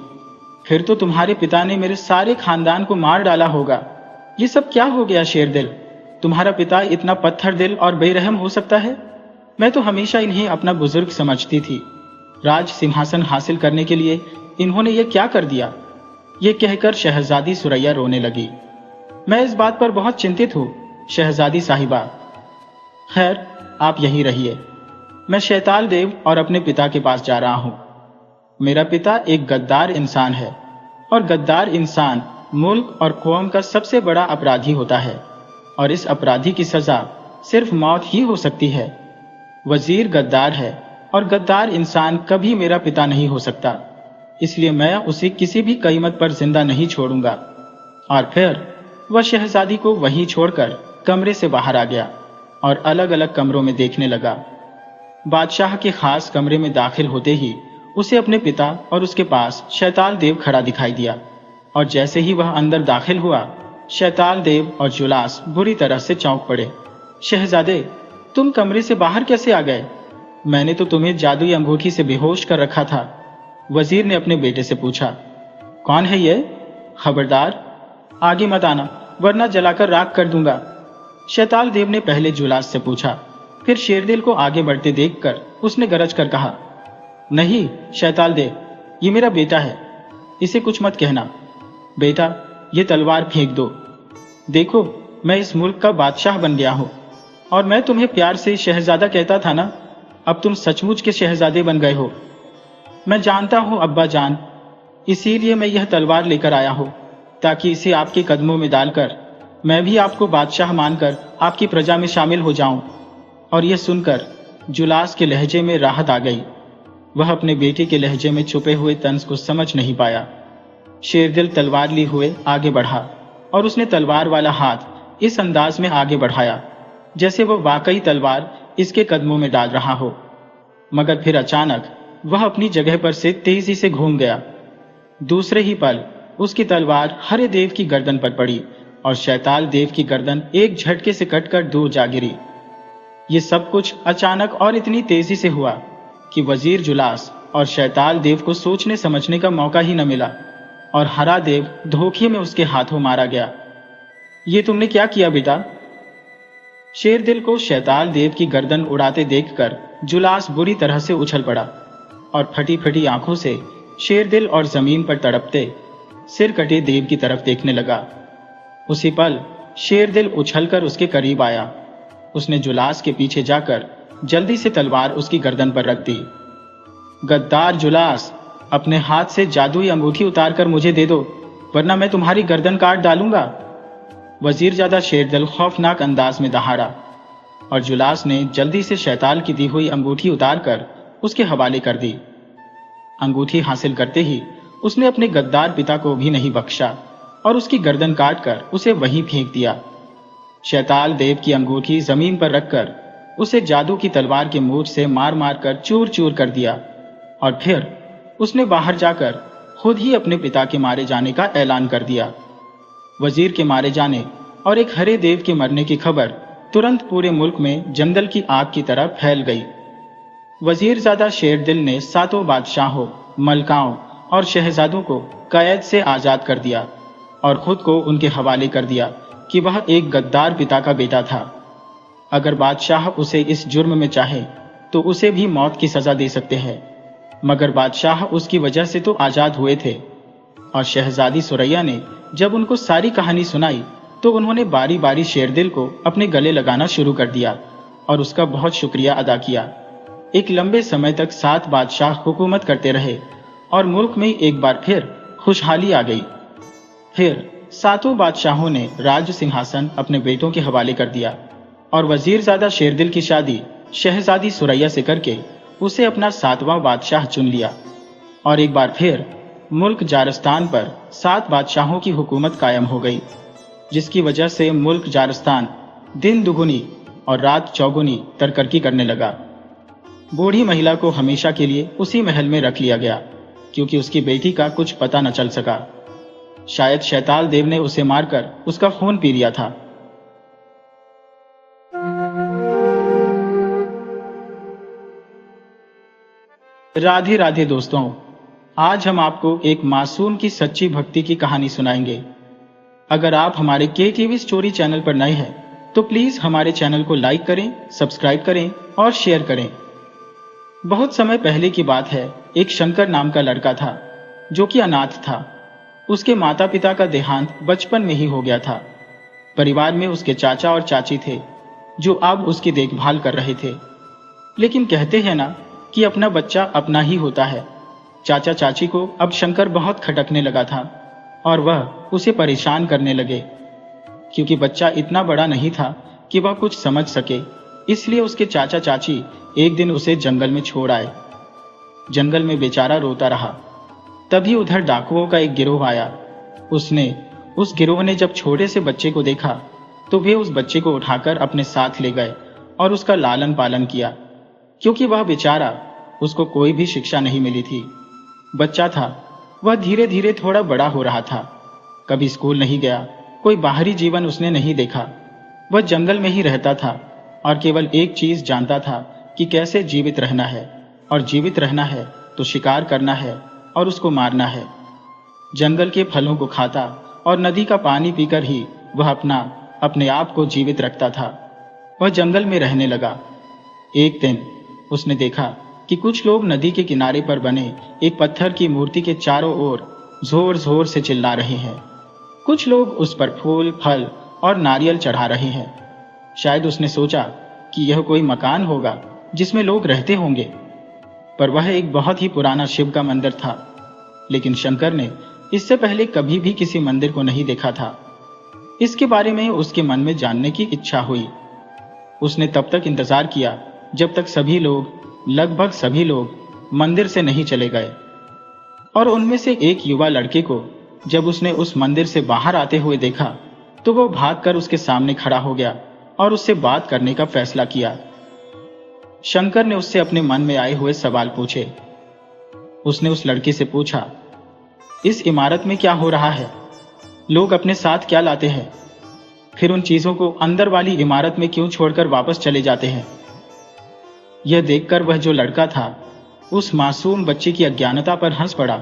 फिर तो तुम्हारे पिता ने मेरे सारे खानदान को मार डाला होगा। ये सब क्या हो गया शेरदिल? तुम्हारा पिता इतना पत्थर दिल और बेरहम हो सकता है? मैं तो हमेशा इन्हें अपना बुजुर्ग समझती थी। राज सिंहासन हासिल करने के लिए इन्होंने ये क्या कर दिया? ये कहकर शहजादी सुरैया रोने लगी। मैं इस बात पर बहुत चिंतित हूं शहजादी साहिबा। खैर, आप यहीं रहिए, मैं शैताल देव और अपने पिता के पास जा रहा हूं। मेरा पिता एक गद्दार इंसान है और गद्दार इंसान मुल्क और कौम का सबसे बड़ा अपराधी होता है और इस अपराधी की सजा सिर्फ मौत ही हो सकती है। वजीर गद्दार है और गद्दार इंसान कभी मेरा पिता नहीं हो सकता, इसलिए मैं उसे किसी भी कीमत पर जिंदा नहीं छोड़ूंगा। और फिर वह शहजादी को वहीं छोड़कर कमरे से बाहर आ गया और अलग अलग कमरों में देखने लगा। बादशाह के खास कमरे में दाखिल होते ही उसे अपने पिता और उसके पास शैताल देव खड़ा दिखाई दिया और जैसे ही वह अंदर दाखिल हुआ, शैताल देव और जुलास बुरी तरह से चौंक पड़े। शहजादे, तुम कमरे से बाहर कैसे आ गए? मैंने तो तुम्हें जादुई अंगूठी से बेहोश कर रखा था। वजीर ने अपने बेटे से पूछा। कौन है ये? खबरदार आगे मत आना वरना जलाकर राख कर दूंगा। शैताल देव ने पहले जुलास से पूछा, फिर शेरदिल को आगे बढ़ते देखकर उसने गरज कर कहा, नहीं शैताल देव, ये मेरा बेटा है, इसे कुछ मत कहना। बेटा, ये तलवार फेंक दो। देखो, मैं इस मुल्क का बादशाह बन गया हूं और मैं तुम्हें प्यार से शहजादा कहता था ना, अब तुम सचमुच के शहजादे बन गए हो। मैं जानता हूं अब्बा जान, इसीलिए मैं यह तलवार लेकर आया हूं ताकि इसे आपके कदमों में डालकर मैं भी आपको बादशाह मानकर आपकी प्रजा में शामिल हो जाऊं। और यह सुनकर जुलास के लहजे में राहत आ गई। वह अपने बेटे के लहजे में छुपे हुए तंज को समझ नहीं पाया। शेरदिल तलवार ली हुए आगे बढ़ा और उसने तलवार वाला हाथ इस अंदाज में आगे बढ़ाया जैसे वह वाकई तलवार इसके कदमों में डाल रहा हो, मगर फिर अचानक वह अपनी जगह पर से तेजी से घूम गया। दूसरे ही पल उसकी तलवार हरे देव की गर्दन पर पड़ी और शैताल देव की गर्दन एक झटके से कटकर दूर जा गिरी। ये सब कुछ अचानक और इतनी तेजी से हुआ कि वजीर जुलास और शैताल देव को सोचने समझने का मौका ही न मिला और हरा देव धोखे में उसके हाथों मारा गया। ये तुमने क्या किया बेटा? शेरदिल को शैताल देव की गर्दन उड़ाते देखकर जुलास बुरी तरह से उछल पड़ा और फटी फटी आंखों से शेरदिल और जमीन पर तड़पते सिर कटे देव की तरफ देखने लगा। उसी पल शेरदिल उछलकर उसके करीब आया। उसने जुलास के पीछे जाकर जल्दी से तलवार उसकी गर्दन पर रख दी। गद्दार जुलास, अपने हाथ से जादुई अंगूठी उतारकर मुझे दे दो, वरना मैं तुम्हारी गर्दन काट डालूंगा। वजीरजादा शेरदिल खौफनाक अंदाज में दहाड़ा और जुलास ने जल्दी से शैताल की दी हुई अंगूठी उतारकर उसके हवाले कर दी। अंगूठी हासिल करते ही उसने अपने गद्दार पिता को भी नहीं बख्शा और उसकी गर्दन काटकर उसे वहीं फेंक दिया। शैताल देव की अंगूठी जमीन पर रखकर उसे जादू की तलवार के मूठ से मार मार कर चूर चूर कर दिया और फिर उसने बाहर जाकर खुद ही अपने पिता के मारे जाने का ऐलान कर दिया। वजीर के मारे जाने और एक हरे देव के मरने की खबर तुरंत पूरे मुल्क में जंगल की आग की तरह फैल गई। वजीरजादा शेरदिल ने सातों बादशाहों, मलकाओं और शहजादों को कैद से आजाद कर दिया और खुद को उनके हवाले कर दिया कि वह एक गद्दार पिता का बेटा था। अगर बादशाह उसे इस जुर्म में चाहे तो उसे भी मौत की सजा दे सकते हैं, मगर बादशाह उसकी वजह से तो आजाद हुए थे। और शहजादी सुरैया ने जब उनको सारी कहानी सुनाई तो उन्होंने बारी बारी शेरदिल को अपने गले लगाना शुरू कर दिया और उसका बहुत शुक्रिया अदा किया। एक लंबे समय तक 7 बादशाह हुकूमत करते रहे और मुल्क में एक बार फिर खुशहाली आ गई। फिर सातों बादशाहों ने राज सिंहासन अपने बेटों के हवाले कर दिया और वजीरजादा शेरदिल की शादी शहजादी सुरैया से करके उसे अपना 7वां बादशाह चुन लिया और एक बार फिर मुल्क जारस्तान पर 7 बादशाहों की हुकूमत कायम हो गई, जिसकी वजह से मुल्क जारस्तान दिन दुगुनी और रात चौगुनी तरक्की करने लगा। बूढ़ी महिला को हमेशा के लिए उसी महल में रख लिया गया क्योंकि उसकी बेटी का कुछ पता न चल सका। शायद शैताल देव ने उसे मारकर उसका खून पी लिया था। राधे राधे दोस्तों, आज हम आपको एक मासूम की सच्ची भक्ति की कहानी सुनाएंगे। अगर आप हमारे KTV स्टोरी चैनल पर नए हैं तो प्लीज हमारे चैनल को लाइक करें, सब्सक्राइब करें और शेयर करें। बहुत समय पहले की बात है, एक शंकर नाम का लड़का था जो कि अनाथ था। उसके माता पिता का देहांत बचपन में ही हो गया था। परिवार में उसके चाचा और चाची थे जो अब उसकी देखभाल कर रहे थे। लेकिन कहते हैं ना कि अपना बच्चा अपना ही होता है। चाचा चाची को अब शंकर बहुत खटकने लगा था और वह उसे परेशान करने लगे क्योंकि बच्चा इतना बड़ा नहीं था कि वह कुछ समझ सके। इसलिए उसके चाचा चाची एक दिन उसे जंगल में छोड़ आए। जंगल में बेचारा रोता रहा। तभी उधर डाकुओं का एक गिरोह आया। उस गिरोह ने जब छोटे से बच्चे को देखा तो वे उस बच्चे को उठाकर अपने साथ ले गए और उसका लालन पालन किया क्योंकि वह बेचारा, उसको कोई भी शिक्षा नहीं मिली थी। बच्चा था, वह धीरे धीरे थोड़ा बड़ा हो रहा था। कभी स्कूल नहीं गया, कोई बाहरी जीवन उसने नहीं देखा। वह जंगल में ही रहता था और केवल एक चीज जानता था कि कैसे जीवित रहना है, और जीवित रहना है तो शिकार करना है और उसको मारना है। जंगल के फलों को खाता और नदी का पानी पीकर ही वह अपने आप को जीवित रखता था। वह जंगल में रहने लगा। एक दिन उसने देखा कि कुछ लोग नदी के किनारे पर बने एक पत्थर की मूर्ति के चारों ओर जोर जोर से चिल्ला रहे हैं। कुछ लोग उस पर फूल, फल और नारियल चढ़ा रहे हैं। शायद उसने सोचा कि यह कोई मकान होगा जिसमें लोग रहते होंगे, पर वह एक बहुत ही पुराना शिव का मंदिर था। लेकिन शंकर ने इससे पहले कभी भी किसी मंदिर को नहीं देखा था। इसके बारे में उसके मन में जानने की इच्छा हुई। उसने तब तक इंतजार किया जब तक लगभग सभी लोग मंदिर से नहीं चले गए। और उनमें से एक युवा लड़के को जब उसने उस मंदिर से बाहर आते हुए देखा तो वो भागकर उसके सामने खड़ा हो गया और उससे बात करने का फैसला किया। शंकर ने उससे अपने मन में आए हुए सवाल पूछे। उसने उस लड़के से पूछा, इस इमारत में क्या हो रहा है, लोग अपने साथ क्या लाते हैं, फिर उन चीजों को अंदर वाली इमारत में क्यों छोड़कर वापस चले जाते हैं। यह देखकर वह जो लड़का था उस मासूम बच्चे की अज्ञानता पर हंस पड़ा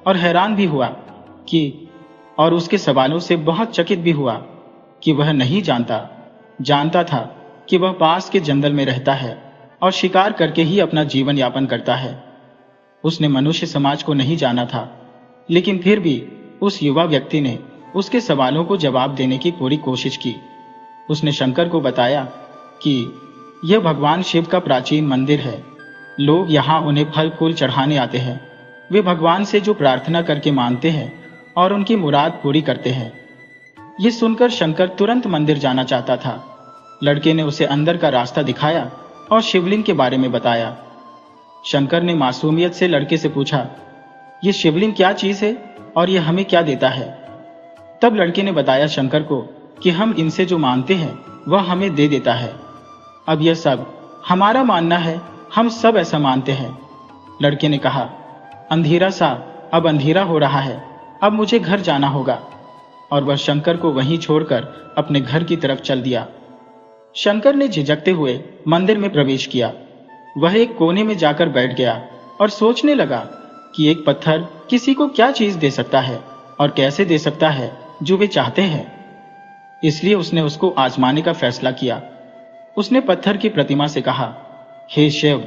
और हैरान भी हुआ कि और उसके सवालों से बहुत चकित भी हुआ कि वह नहीं जानता था कि वह पास के जंगल में रहता है और शिकार करके ही अपना जीवन यापन करता है। उसने मनुष्य समाज को नहीं जाना था, लेकिन फिर भी उस युवा व्यक्ति ने उसके सवालों को जवाब देने की पूरी कोशिश की। उसने शंकर को बताया कि यह भगवान शिव का प्राचीन मंदिर है, लोग यहाँ उन्हें फल फूल चढ़ाने आते हैं। वे भगवान से जो प्रार्थना करके मांगते हैं और उनकी मुराद पूरी करते हैं। ये सुनकर शंकर तुरंत मंदिर जाना चाहता था। लड़के ने उसे अंदर का रास्ता दिखाया और शिवलिंग के बारे में बताया। शंकर ने मासूमियत से लड़के से पूछा, ये शिवलिंग क्या चीज है और यह हमें क्या देता है। तब लड़के ने बताया शंकर को कि हम इनसे जो मांगते हैं वह हमें दे देता है। अब यह सब हमारा मानना है, हम सब ऐसा मानते हैं। लड़के ने कहा, अंधेरा सा अब अंधेरा हो रहा है, अब मुझे घर जाना होगा। और वह शंकर को वहीं छोड़कर अपने घर की तरफ चल दिया। शंकर ने झिझकते हुए मंदिर में प्रवेश किया। वह एक कोने में जाकर बैठ गया और सोचने लगा कि एक पत्थर किसी को क्या चीज दे सकता है और कैसे दे सकता है जो वे चाहते हैं। इसलिए उसने उसको आजमाने का फैसला किया। उसने पत्थर की प्रतिमा से कहा, हे शिव,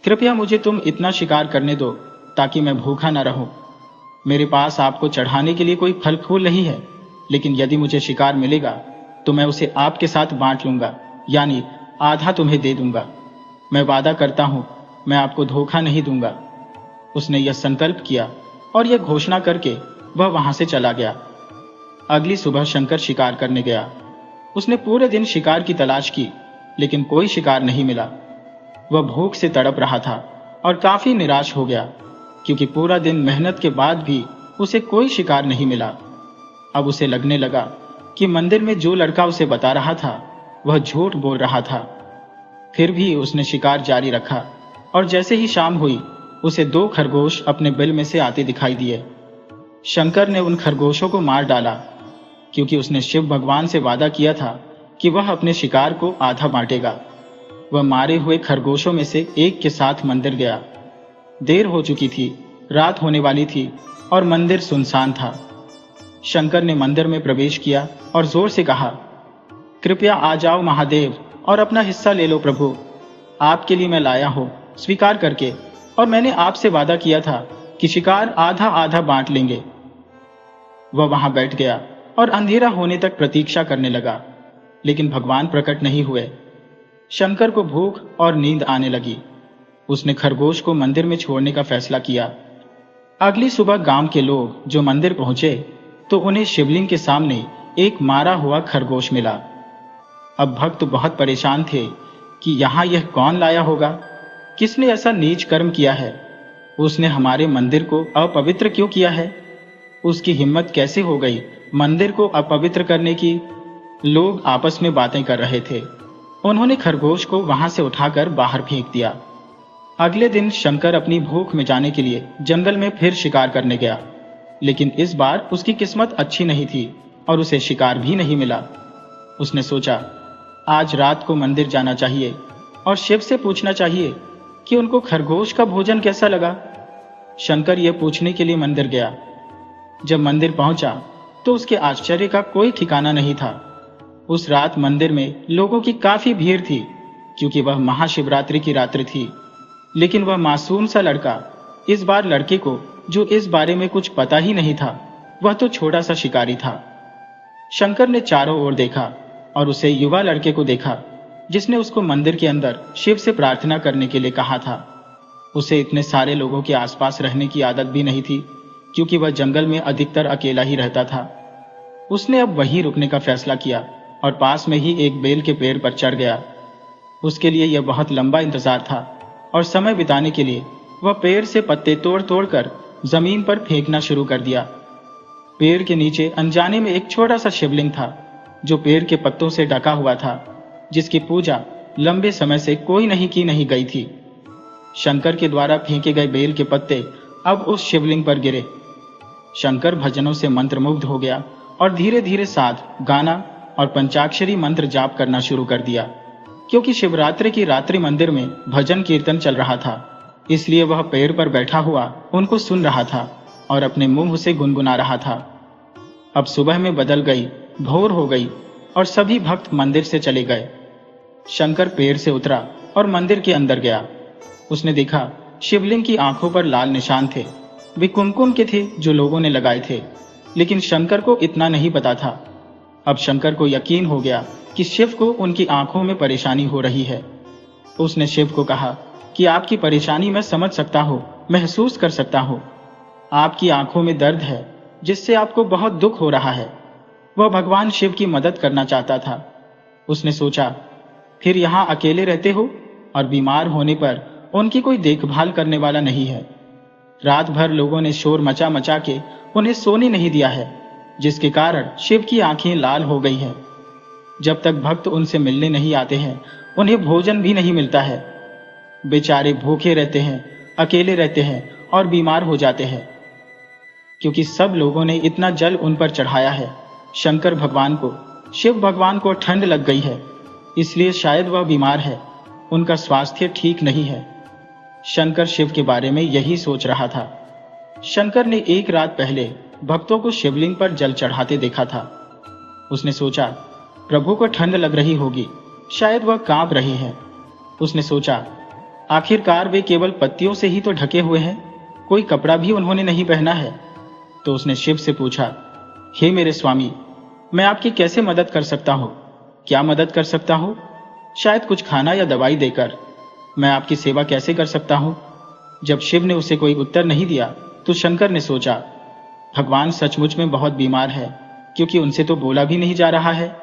कृपया मुझे तुम इतना शिकार करने दो ताकि मैं भूखा न रहूं। मेरे पास आपको चढ़ाने के लिए कोई फल फूल नहीं है, लेकिन यदि मुझे शिकार मिलेगा तो मैं उसे आपके साथ बांट लूंगा, यानी आधा तुम्हें दे दूंगा। मैं वादा करता हूं, मैं आपको धोखा नहीं दूंगा। उसने यह संकल्प किया और यह घोषणा करके वह वहां से चला गया। अगली सुबह शंकर शिकार करने गया। उसने पूरे दिन शिकार की तलाश की, लेकिन कोई शिकार नहीं मिला। वह भूख से तड़प रहा था और काफी निराश हो गया, क्योंकि पूरा दिन मेहनत के बाद भी उसे कोई शिकार नहीं मिला। अब उसे लगने लगा कि मंदिर में जो लड़का उसे बता रहा था वह झूठ बोल रहा था। फिर भी उसने शिकार जारी रखा और जैसे ही शाम हुई उसे 2 खरगोश अपने बिल में से आते दिखाई दिए। शंकर ने उन खरगोशों को मार डाला, क्योंकि उसने शिव भगवान से वादा किया था कि वह अपने शिकार को आधा बांटेगा। वह मारे हुए खरगोशों में से एक के साथ मंदिर गया। देर हो चुकी थी, रात होने वाली थी और मंदिर सुनसान था। शंकर ने मंदिर में प्रवेश किया और जोर से कहा, कृपया आ जाओ महादेव और अपना हिस्सा ले लो प्रभु। आपके लिए मैं लाया हूं स्वीकार करके, और मैंने आपसे वादा किया था कि शिकार आधा आधा बांट लेंगे। वह वहां बैठ गया और अंधेरा होने तक प्रतीक्षा करने लगा, लेकिन भगवान प्रकट नहीं हुए। शंकर को भूख और नींद आने लगी। उसने खरगोश को मंदिर में छोड़ने का फैसला किया। अगली सुबह गांव के लोग जो मंदिर पहुंचे तो उन्हें शिवलिंग के सामने एक मारा हुआ खरगोश मिला। अब भक्त बहुत परेशान थे कि यहाँ यह कौन लाया होगा, किसने ऐसा नीच कर्म किया है, उसने हमारे मंदिर को अपवित्र क्यों किया है, उसकी हिम्मत कैसे हो गई मंदिर को अपवित्र करने की। लोग आपस में बातें कर रहे थे। उन्होंने खरगोश को वहां से उठाकर बाहर फेंक दिया। अगले दिन शंकर अपनी भूख मिटाने के लिए जंगल में फिर शिकार करने गया, लेकिन इस बार उसकी किस्मत अच्छी नहीं थी और उसे शिकार भी नहीं मिला। उसने सोचा, आज रात को मंदिर जाना चाहिए और शिव से पूछना चाहिए कि उनको खरगोश का भोजन कैसा लगा। शंकर यह पूछने के लिए मंदिर गया। जब मंदिर पहुंचा तो उसके आश्चर्य का कोई ठिकाना नहीं था। उस रात मंदिर में लोगों की काफी भीड़ थी, क्योंकि वह महाशिवरात्रि की रात्रि थी। लेकिन वह मासूम सा लड़का, इस बार लड़के को जो इस बारे में कुछ पता ही नहीं था, वह तो छोटा सा शिकारी था। शंकर ने चारों ओर देखा और उसे युवा लड़के को देखा जिसने उसको मंदिर के अंदर शिव से प्रार्थना करने के लिए कहा था। उसे इतने सारे लोगों के आसपास रहने की आदत भी नहीं थी, क्योंकि वह जंगल में अधिकतर अकेला ही रहता था। उसने अब वहीं रुकने का फैसला किया और पास में ही एक बेल के पेड़ पर चढ़ गया। उसके लिए यह बहुत लंबा इंतजार था और समय बिताने के लिए वह पेड़ से पत्ते तोड़ तोड़ कर जमीन पर फेंकना शुरू कर दिया। पेड़ के नीचे अनजाने में एक छोटा सा शिवलिंग था जो पेड़ के पत्तों से ढका हुआ था, जिसकी पूजा लंबे समय से कोई नहीं गई थी। शंकर के द्वारा फेंके गए बेल के पत्ते अब उस शिवलिंग पर गिरे। शंकर भजनों से मंत्रमुग्ध हो गया और धीरे धीरे साध, गाना और पंचाक्षरी मंत्र जाप करना शुरू कर दिया। क्योंकि शिवरात्रि की रात्रि मंदिर में भजन कीर्तन चल रहा था, इसलिए वह पैर पर बैठा हुआ उनको सुन रहा था और अपने मुंह से गुनगुना रहा था। अब सुबह में बदल गई, भोर हो गई और सभी भक्त मंदिर से चले गए। शंकर पैर से उतरा और मंदिर के अंदर गया। उसने देखा शिवलिंग की आंखों पर लाल निशान थे। वे कुमकुम के थे जो लोगों ने लगाए थे, लेकिन शंकर को इतना नहीं पता था। अब शंकर को यकीन हो गया कि शिव को उनकी आंखों में परेशानी हो रही है। उसने शिव को कहा कि आपकी परेशानी मैं समझ सकता हूँ, महसूस कर सकता हूँ। आपकी आंखों में दर्द है जिससे आपको बहुत दुख हो रहा है। वह भगवान शिव की मदद करना चाहता था। उसने सोचा, फिर यहाँ अकेले रहते हो और बीमार होने पर उनकी कोई देखभाल करने वाला नहीं है। रात भर लोगों ने शोर मचा मचा के उन्हें सोने नहीं दिया है, जिसके कारण शिव की आंखें लाल हो गई हैं। जब तक भक्त उनसे मिलने नहीं आते हैं, उन्हें भोजन भी नहीं मिलता है। बेचारे भूखे रहते हैं, अकेले रहते हैं और बीमार हो जाते हैं। क्योंकि सब लोगों ने इतना जल उन पर चढ़ाया है, शंकर भगवान को, शिव भगवान को ठंड लग गई है, इसलिए शायद वह बीमार है, उनका स्वास्थ्य ठीक नहीं है। शंकर शिव के बारे में यही सोच रहा था। शंकर ने एक रात पहले भक्तों को शिवलिंग पर जल चढ़ाते देखा था। उसने सोचा, प्रभु को ठंड लग रही होगी, शायद वह कांप रहे हैं। उसने सोचा, आखिरकार वे केवल पत्तियों से ही तो ढके हुए हैं, कोई कपड़ा भी उन्होंने नहीं पहना है। तो उसने शिव से पूछा, हे मेरे स्वामी, मैं आपकी कैसे मदद कर सकता हूँ? क्या मदद कर सकता हूँ? शायद कुछ खाना या दवाई देकर। मैं आपकी सेवा कैसे कर सकता हूँ? जब शिव ने उसे कोई उत्तर नहीं दिया तो शंकर ने सोचा, भगवान सचमुच में बहुत बीमार है, क्योंकि उनसे तो बोला भी नहीं जा रहा है,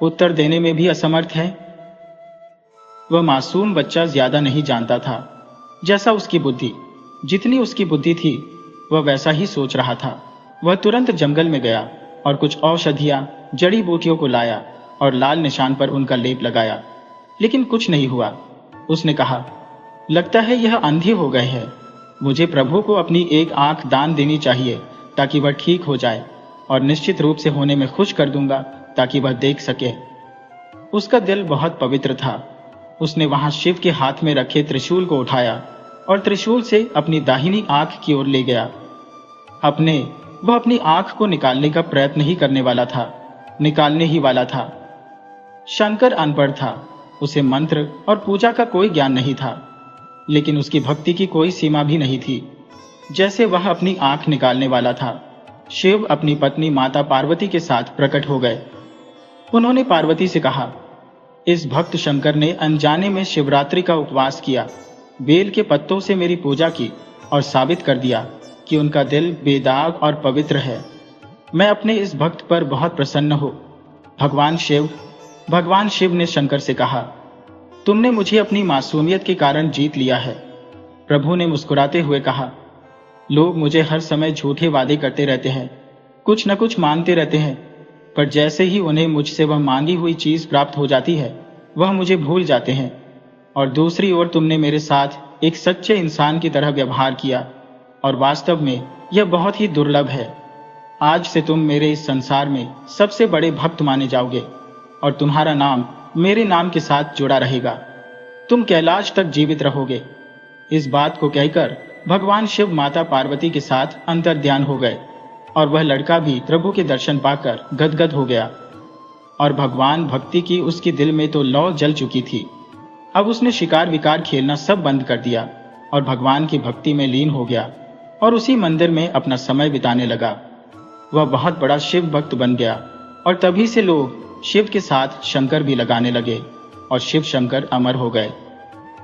उत्तर देने में भी असमर्थ है। वह मासूम बच्चा ज्यादा नहीं जानता था। जैसा उसकी बुद्धि, जितनी उसकी बुद्धि थी, वह वैसा ही सोच रहा था। वह तुरंत जंगल में गया और कुछ औषधियां, जड़ी बूटियों को लाया और लाल निशान पर उनका लेप लगाया, लेकिन कुछ नहीं हुआ। उसने कहा, लगता है यह अंधे हो गए हैं। मुझे प्रभु को अपनी एक आंख दान देनी चाहिए ताकि वह ठीक हो जाए, और निश्चित रूप से होने में खुश कर दूंगा ताकि वह देख सके। उसका दिल बहुत पवित्र था। उसने वहां शिव के हाथ में रखे त्रिशूल को उठाया और त्रिशूल से अपनी दाहिनी आंख की ओर ले गया। वह अपनी आंख को निकालने का प्रयत्न ही करने वाला था, निकालने ही वाला था। शंकर अनपढ़ था, उसे मंत्र और पूजा का कोई ज्ञान नहीं था, लेकिन उसकी भक्ति की कोई सीमा भी नहीं थी। जैसे वह अपनी आंख निकालने वाला था, शिव अपनी पत्नी माता पार्वती के साथ प्रकट हो गए। उन्होंने पार्वती से कहा, इस भक्त शंकर ने अनजाने में शिवरात्रि का उपवास किया, बेल के पत्तों से मेरी पूजा की और साबित कर दिया कि उनका दिल बेदाग और पवित्र है। मैं अपने इस भक्त पर बहुत प्रसन्न हूँ। भगवान शिव ने शंकर से कहा, तुमने मुझे अपनी मासूमियत के कारण जीत लिया है। प्रभु ने मुस्कुराते हुए कहा, लोग मुझे हर समय झूठे वादे करते रहते हैं, कुछ न कुछ मांगते रहते हैं, पर जैसे ही उन्हें मुझसे वह मांगी हुई चीज प्राप्त हो जाती है, वह मुझे भूल जाते हैं। और दूसरी ओर तुमने मेरे साथ एक सच्चे इंसान की तरह व्यवहार किया, और वास्तव में यह बहुत ही दुर्लभ है। आज से तुम मेरे इस संसार में सबसे बड़े भक्त माने जाओगे, और तुम्हारा नाम मेरे नाम के साथ जुड़ा रहेगा। तुम कैलाश तक जीवित रहोगे। इस बात को कहकर भगवान शिव माता पार्वती के साथ अंतर्ध्यान हो गए, और वह लड़का भी प्रभु के दर्शन पाकर गदगद हो गया। और भगवान भक्ति की उसके दिल में तो लौ जल चुकी थी। अब उसने शिकार विकार खेलना सब बंद कर दिया और भगवान की भक्ति में लीन हो गया, और उसी मंदिर में अपना समय बिताने लगा। वह बहुत बड़ा शिव भक्त बन गया, और तभी से लोग शिव के साथ शंकर भी लगाने लगे, और शिव शंकर अमर हो गए।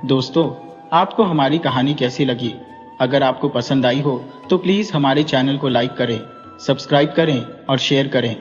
दोस्तों, आपको हमारी कहानी कैसी लगी? अगर आपको पसंद आई हो तो प्लीज हमारे चैनल को लाइक करें, सब्सक्राइब करें और शेयर करें।